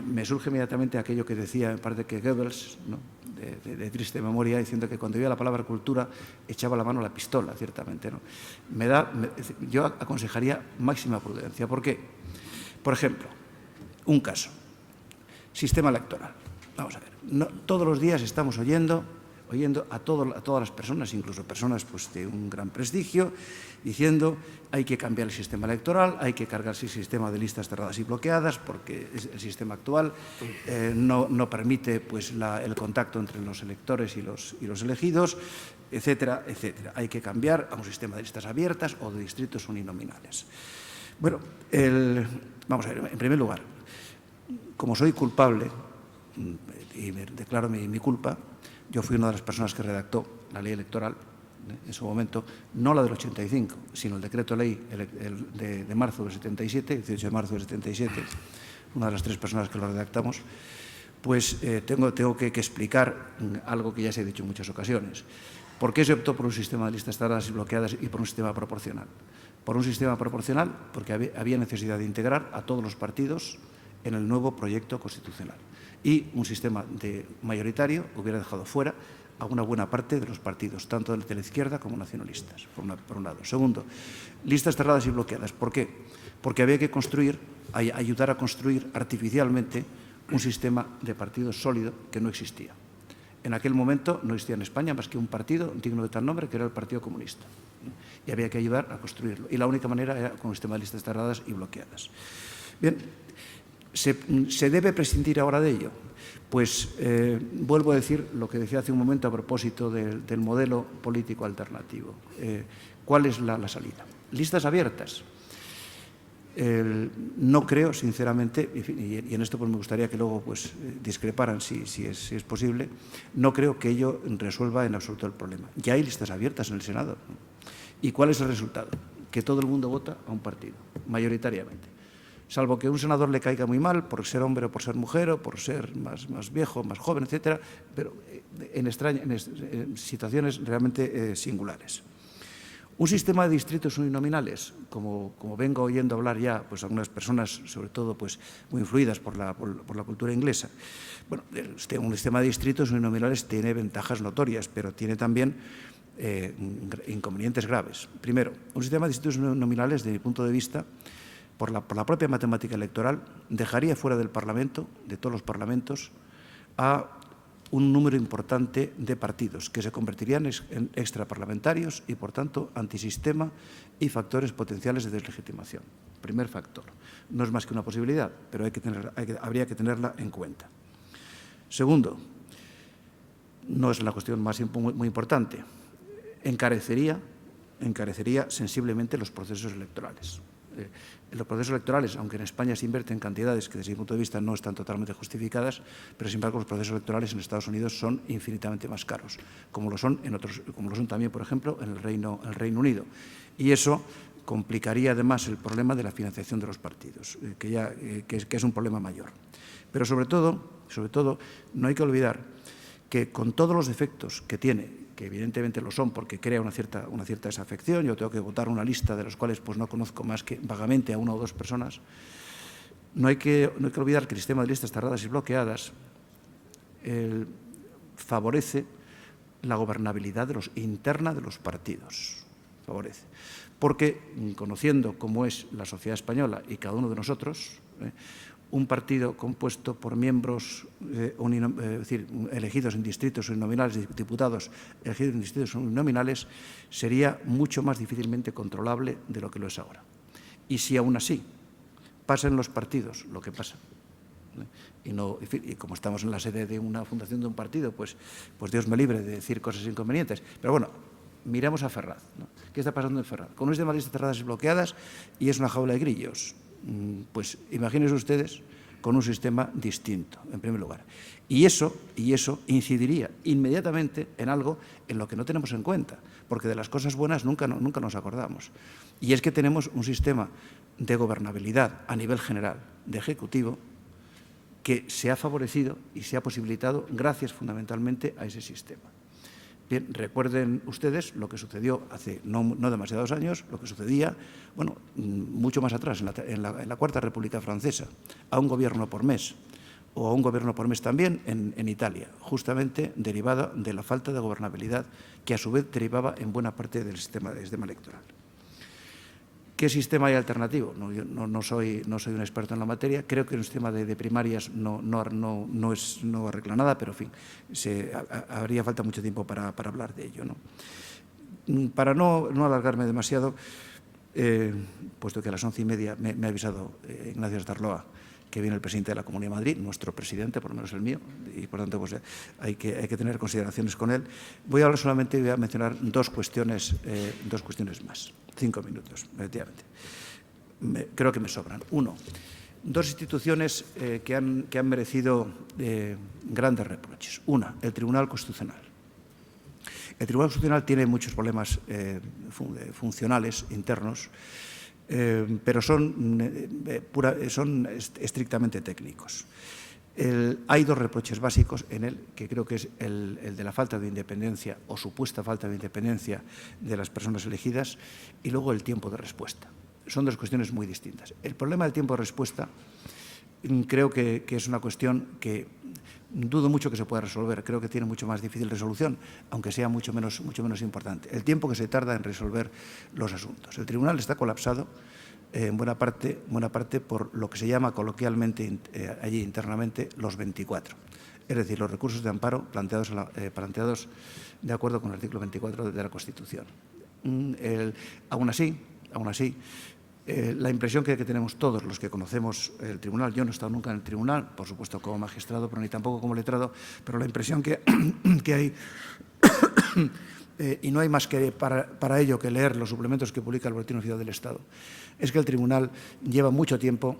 me surge inmediatamente aquello que decía, me parece que Goebbels, ¿no?, de triste memoria, diciendo que cuando oía la palabra cultura echaba la mano a la pistola, ciertamente, ¿no? Yo aconsejaría máxima prudencia. ¿Por qué? Por ejemplo, un caso, sistema electoral. Vamos a ver, todos los días estamos oyendo a todas las personas, incluso personas pues, de un gran prestigio, diciendo hay que cambiar el sistema electoral, hay que cargarse el sistema de listas cerradas y bloqueadas, porque el sistema actual no permite pues, el contacto entre los electores y los elegidos, etcétera, etcétera. Hay que cambiar a un sistema de listas abiertas o de distritos uninominales. Bueno, vamos a ver, en primer lugar, como soy culpable y me declaro mi culpa, yo fui una de las personas que redactó la ley electoral en su momento, no la del 85, sino el decreto ley de marzo del 77, 18 de marzo del 77, una de las 3 personas que lo redactamos, pues tengo que explicar algo que ya se ha dicho en muchas ocasiones. ¿Por qué se optó por un sistema de listas cerradas y bloqueadas y por un sistema proporcional? Por un sistema proporcional porque había necesidad de integrar a todos los partidos en el nuevo proyecto constitucional. Y un sistema mayoritario hubiera dejado fuera a una buena parte de los partidos, tanto de la izquierda como nacionalistas, por un lado. Segundo, listas cerradas y bloqueadas. ¿Por qué? Porque había que ayudar a construir artificialmente un sistema de partidos sólido que no existía. En aquel momento no existía en España más que un partido digno de tal nombre, que era el Partido Comunista. Y había que ayudar a construirlo. Y la única manera era con un sistema de listas cerradas y bloqueadas. Bien, ¿se debe prescindir ahora de ello? Pues vuelvo a decir lo que decía hace un momento a propósito del modelo político alternativo. ¿Cuál es la salida? Listas abiertas. No creo, sinceramente, y en esto pues me gustaría que luego pues, discreparan si es posible, no creo que ello resuelva en absoluto el problema. Ya hay listas abiertas en el Senado. ¿Y cuál es el resultado? Que todo el mundo vota a un partido, mayoritariamente. Salvo que a un senador le caiga muy mal por ser hombre o por ser mujer o por ser más viejo, más joven, etcétera, pero en situaciones realmente singulares. Un sistema de distritos uninominales, como vengo oyendo hablar ya pues, algunas personas, sobre todo pues, muy influidas por la cultura inglesa. Bueno, un sistema de distritos uninominales tiene ventajas notorias, pero tiene también inconvenientes graves. Primero, un sistema de distritos uninominales, desde mi punto de vista, por la propia matemática electoral, dejaría fuera del Parlamento, de todos los parlamentos, a un número importante de partidos que se convertirían en extraparlamentarios y, por tanto, antisistema y factores potenciales de deslegitimación. Primer factor. No es más que una posibilidad, pero habría que tenerla en cuenta. Segundo, no es la cuestión muy importante, encarecería sensiblemente los procesos electorales. Los procesos electorales, aunque en España se invierten cantidades que desde mi punto de vista no están totalmente justificadas, pero sin embargo los procesos electorales en Estados Unidos son infinitamente más caros, como lo son también, por ejemplo, en el Reino Unido. Y eso complicaría además el problema de la financiación de los partidos, que es un problema mayor. Pero sobre todo, no hay que olvidar que con todos los defectos que tiene, que evidentemente lo son porque crea una cierta desafección, yo tengo que votar una lista de los cuales pues, no conozco más que vagamente a 1 o 2 personas, no hay que olvidar que el sistema de listas cerradas y bloqueadas favorece la gobernabilidad interna de los partidos. Favorece. Porque, conociendo cómo es la sociedad española y cada uno de nosotros, un partido compuesto por miembros elegidos en distritos uninominales, diputados elegidos en distritos uninominales, sería mucho más difícilmente controlable de lo que lo es ahora. Y si aún así pasa en los partidos lo que pasa, y como estamos en la sede de una fundación de un partido, pues Dios me libre de decir cosas inconvenientes. Pero bueno, miremos a Ferraz, ¿no? ¿Qué está pasando en Ferraz? Con un sistema de listas cerradas y bloqueadas y es una jaula de grillos. Pues imagínense ustedes con un sistema distinto, en primer lugar. Y eso incidiría inmediatamente en algo en lo que no tenemos en cuenta, porque de las cosas buenas nunca nos acordamos. Y es que tenemos un sistema de gobernabilidad a nivel general de Ejecutivo que se ha favorecido y se ha posibilitado gracias fundamentalmente a ese sistema. Bien, recuerden ustedes lo que sucedió hace no demasiados años, lo que sucedía, bueno, mucho más atrás, en la Cuarta República Francesa, a un gobierno por mes, o a un gobierno por mes también en Italia, justamente derivada de la falta de gobernabilidad que a su vez derivaba en buena parte del sistema electoral. ¿Qué sistema hay alternativo? Yo no soy un experto en la materia. Creo que un sistema de primarias no arregla nada, pero, en fin, habría falta mucho tiempo para hablar de ello, ¿no? Para no alargarme demasiado, puesto que a las 11:30 me ha avisado Ignacio Estarloa que viene el presidente de la Comunidad de Madrid, nuestro presidente, por lo menos el mío, y por tanto pues, hay que tener consideraciones con él. Voy a hablar solamente y voy a mencionar dos cuestiones más. 5 minutos, efectivamente. Creo que me sobran. Uno, dos instituciones que han merecido grandes reproches. Una, el Tribunal Constitucional. El Tribunal Constitucional tiene muchos problemas funcionales internos, pero son estrictamente técnicos. Hay dos reproches básicos en él, que creo que es el de la falta de independencia o supuesta falta de independencia de las personas elegidas, y luego el tiempo de respuesta. Son dos cuestiones muy distintas. El problema del tiempo de respuesta creo que es una cuestión que dudo mucho que se pueda resolver. Creo que tiene mucho más difícil resolución, aunque sea mucho menos importante. El tiempo que se tarda en resolver los asuntos. El tribunal está colapsado en buena parte por lo que se llama coloquialmente allí internamente los 24. Es decir, los recursos de amparo planteados de acuerdo con el artículo 24 de la Constitución. Aún así, la impresión que tenemos todos los que conocemos el tribunal, yo no he estado nunca en el tribunal, por supuesto como magistrado, pero ni tampoco como letrado, pero la impresión que hay, y no hay más que para ello que leer los suplementos que publica el Boletín Oficial del Estado, es que el tribunal lleva mucho tiempo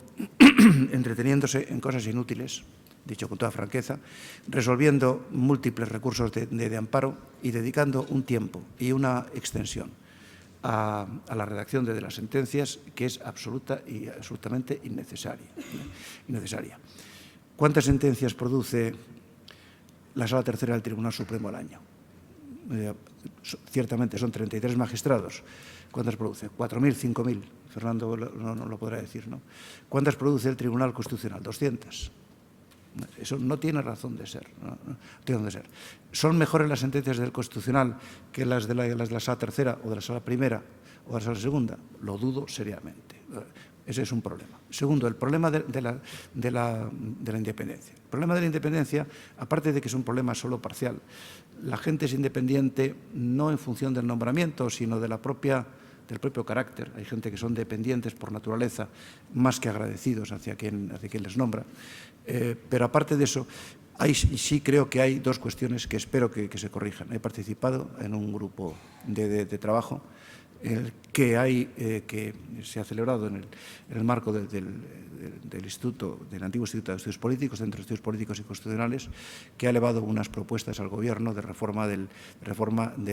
entreteniéndose en cosas inútiles, dicho con toda franqueza, resolviendo múltiples recursos de amparo y dedicando un tiempo y una extensión a la redacción de las sentencias que es absolutamente innecesaria. ¿Cuántas sentencias produce la Sala Tercera del Tribunal Supremo al año? Ciertamente son 33 magistrados. ¿Cuántas produce? 4.000, 5.000. Fernando no lo podrá decir, ¿no? ¿Cuántas produce el Tribunal Constitucional? 200. Eso no tiene razón de ser. No tiene razón de ser. ¿Son mejores las sentencias del Constitucional que las de la Sala Tercera o de la Sala Primera o de la Sala Segunda? Lo dudo seriamente. Ese es un problema. Segundo, el problema de la independencia. El problema de la independencia, aparte de que es un problema solo parcial, la gente es independiente no en función del nombramiento, sino del propio carácter. Hay gente que son dependientes por naturaleza, más que agradecidos hacia quien les nombra. Pero aparte de eso, sí creo que hay dos cuestiones que espero que se corrijan. He participado en un grupo de trabajo que se ha celebrado en el marco del antiguo Instituto de Estudios Políticos, Centro de Estudios Políticos y Constitucionales, que ha elevado unas propuestas al Gobierno de reforma del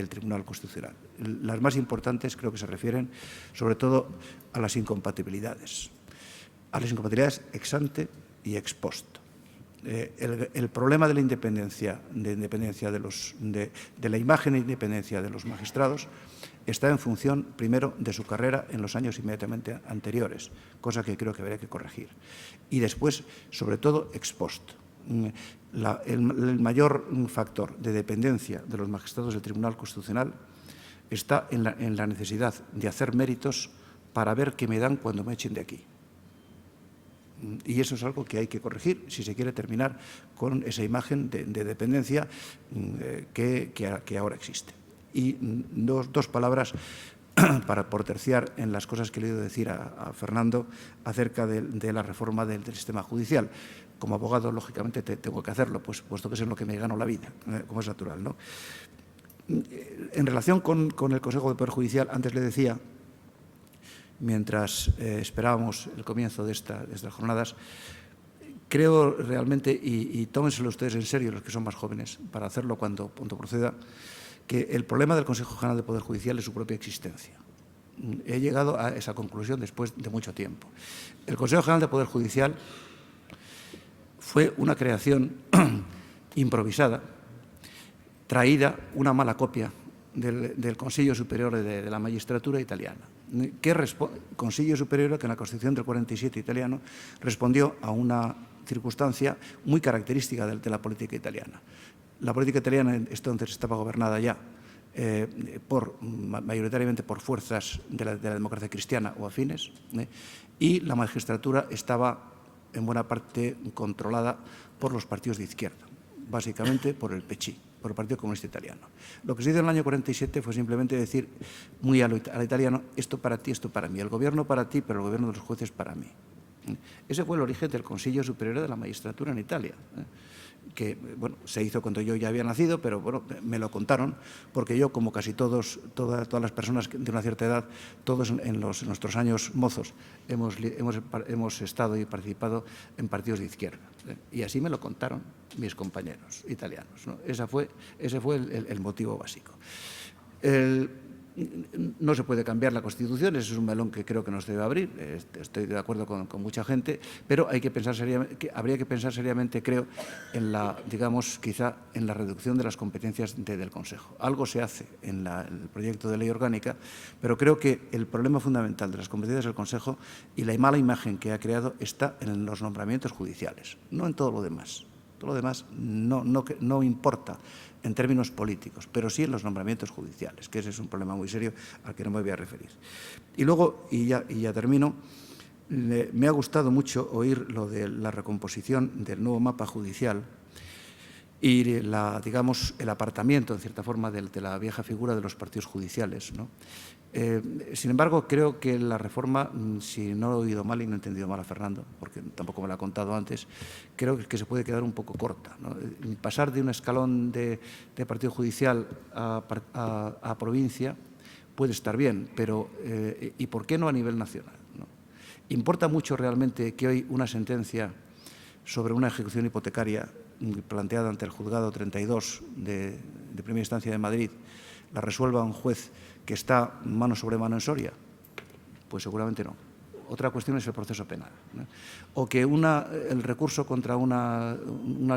Tribunal Constitucional. Las más importantes creo que se refieren sobre todo a las incompatibilidades ex ante y ex post. El problema de la independencia, de la imagen de independencia de los magistrados está en función, primero, de su carrera en los años inmediatamente anteriores, cosa que creo que habría que corregir. Y después, sobre todo, ex post. El mayor factor de dependencia de los magistrados del Tribunal Constitucional está en la necesidad de hacer méritos para ver qué me dan cuando me echen de aquí. Y eso es algo que hay que corregir si se quiere terminar con esa imagen de dependencia que ahora existe. Y dos palabras por terciar en las cosas que le he oído decir a Fernando acerca de la reforma del sistema judicial. Como abogado, lógicamente, tengo que hacerlo, puesto que es en lo que me gano la vida, como es natural, ¿no? En relación con el Consejo de Poder Judicial, antes le decía, mientras esperábamos el comienzo de estas jornadas, creo realmente, y tómenselo ustedes en serio los que son más jóvenes, para hacerlo cuando proceda, que el problema del Consejo General de Poder Judicial es su propia existencia. He llegado a esa conclusión después de mucho tiempo. El Consejo General de Poder Judicial fue una creación improvisada traída una mala copia del Consiglio Superiore de la Magistratura italiana. Consiglio Superiore que en la Constitución del 47 italiano respondió a una circunstancia muy característica de la política italiana. La política italiana entonces estaba gobernada ya mayoritariamente por fuerzas de la democracia cristiana o afines, y la magistratura estaba en buena parte controlada por los partidos de izquierda, básicamente por el PCI, por el Partido Comunista Italiano. Lo que se hizo en el año 47 fue simplemente decir muy al italiano, esto para ti, esto para mí, el gobierno para ti, pero el gobierno de los jueces para mí. Ese fue el origen del Consiglio Superiore de la Magistratura en Italia, que bueno, se hizo cuando yo ya había nacido, pero bueno, me lo contaron, porque yo, como casi todas las personas de una cierta edad, todos en nuestros años mozos, hemos estado y participado en partidos de izquierda. Y así me lo contaron mis compañeros italianos, ¿no? Ese fue el motivo básico. No se puede cambiar la Constitución, ese es un melón que creo que nos debe abrir, estoy de acuerdo con mucha gente, pero habría que pensar seriamente, creo, en quizá en la reducción de las competencias del Consejo. Algo se hace en el proyecto de ley orgánica, pero creo que el problema fundamental de las competencias del Consejo y la mala imagen que ha creado está en los nombramientos judiciales, no en todo lo demás. Todo lo demás no importa en términos políticos, pero sí en los nombramientos judiciales, que ese es un problema muy serio al que no me voy a referir. Y luego, y ya termino, me ha gustado mucho oír lo de la recomposición del nuevo mapa judicial y digamos, el apartamiento, en cierta forma, de la vieja figura de los partidos judiciales, ¿no? Sin embargo, creo que la reforma, si no lo he oído mal y no he entendido mal a Fernando, porque tampoco me lo ha contado antes, creo que se puede quedar un poco corta, ¿no? Pasar de un escalón de partido judicial a provincia puede estar bien, pero ¿y por qué no a nivel nacional, ¿no? ¿Importa mucho realmente que hoy una sentencia sobre una ejecución hipotecaria planteada ante el juzgado 32 de primera instancia de Madrid la resuelva un juez que está mano sobre mano en Soria? Pues seguramente no. Otra cuestión es el proceso penal, ¿no? O que el recurso contra una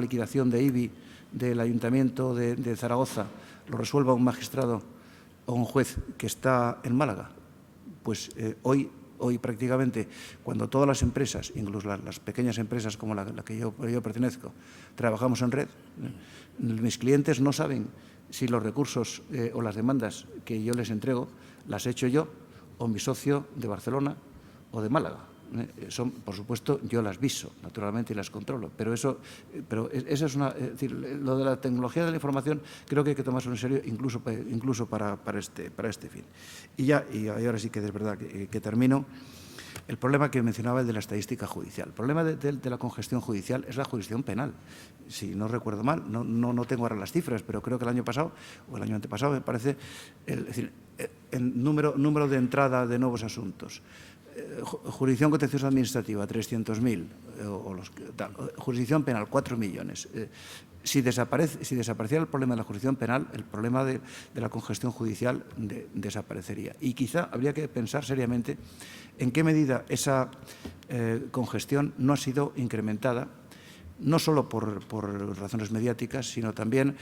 liquidación de IBI del Ayuntamiento de Zaragoza lo resuelva un magistrado o un juez que está en Málaga. Pues hoy prácticamente, cuando todas las empresas, incluso las pequeñas empresas como la que yo pertenezco, trabajamos en red, mis clientes no saben si los recursos o las demandas que yo les entrego las he hecho yo o mi socio de Barcelona o de Málaga. Por supuesto, yo las viso, naturalmente, y las controlo. Pero esa es es decir, lo de la tecnología de la información creo que hay que tomárselo en serio incluso para este fin. Y ahora sí que es verdad que termino. El problema que mencionaba, el de la estadística judicial. El problema de la congestión judicial es la jurisdicción penal. Si no recuerdo mal, no tengo ahora las cifras, pero creo que el año pasado o el año antepasado, me parece, el número de entrada de nuevos asuntos. Jurisdicción contenciosa administrativa, 300.000, jurisdicción penal, 4 millones. Si desapareciera el problema de la jurisdicción penal, el problema de la congestión judicial desaparecería. Y quizá habría que pensar seriamente en qué medida esa congestión no ha sido incrementada, no solo por razones mediáticas, sino también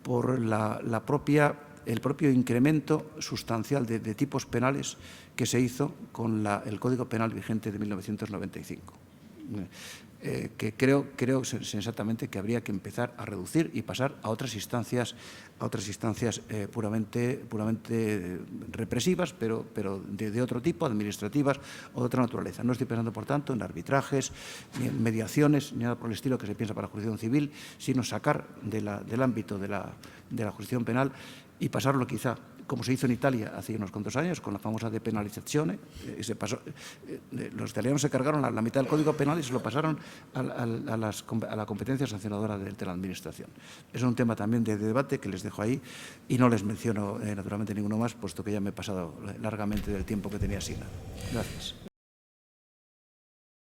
por el propio incremento sustancial de tipos penales que se hizo con el Código Penal vigente de 1995. Que creo sensatamente que habría que empezar a reducir y pasar a otras instancias puramente represivas, pero de otro tipo, administrativas o de otra naturaleza. No estoy pensando, por tanto, en arbitrajes, ni en mediaciones, ni nada por el estilo que se piensa para la jurisdicción civil, sino sacar del ámbito de la jurisdicción penal y pasarlo quizá, como se hizo en Italia hace unos cuantos años, con la famosa depenalizzazione. Los italianos se cargaron la mitad del Código Penal y se lo pasaron a la competencia sancionadora de la Administración. Es un tema también de debate que les dejo ahí y no les menciono naturalmente ninguno más, puesto que ya me he pasado largamente del tiempo que tenía asignado. Gracias.